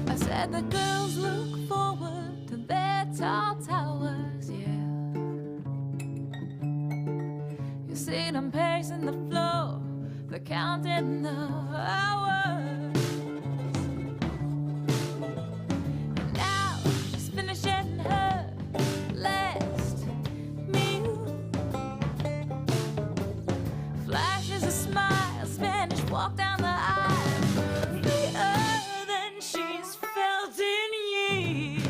I said the girls look forward to their tall towers, yeah. You see them pacing the floor, they're counting the hours. Now she's finishing her last meal. Flashes a smile, Spanish walk down the aisle. The earth and she's felt in years.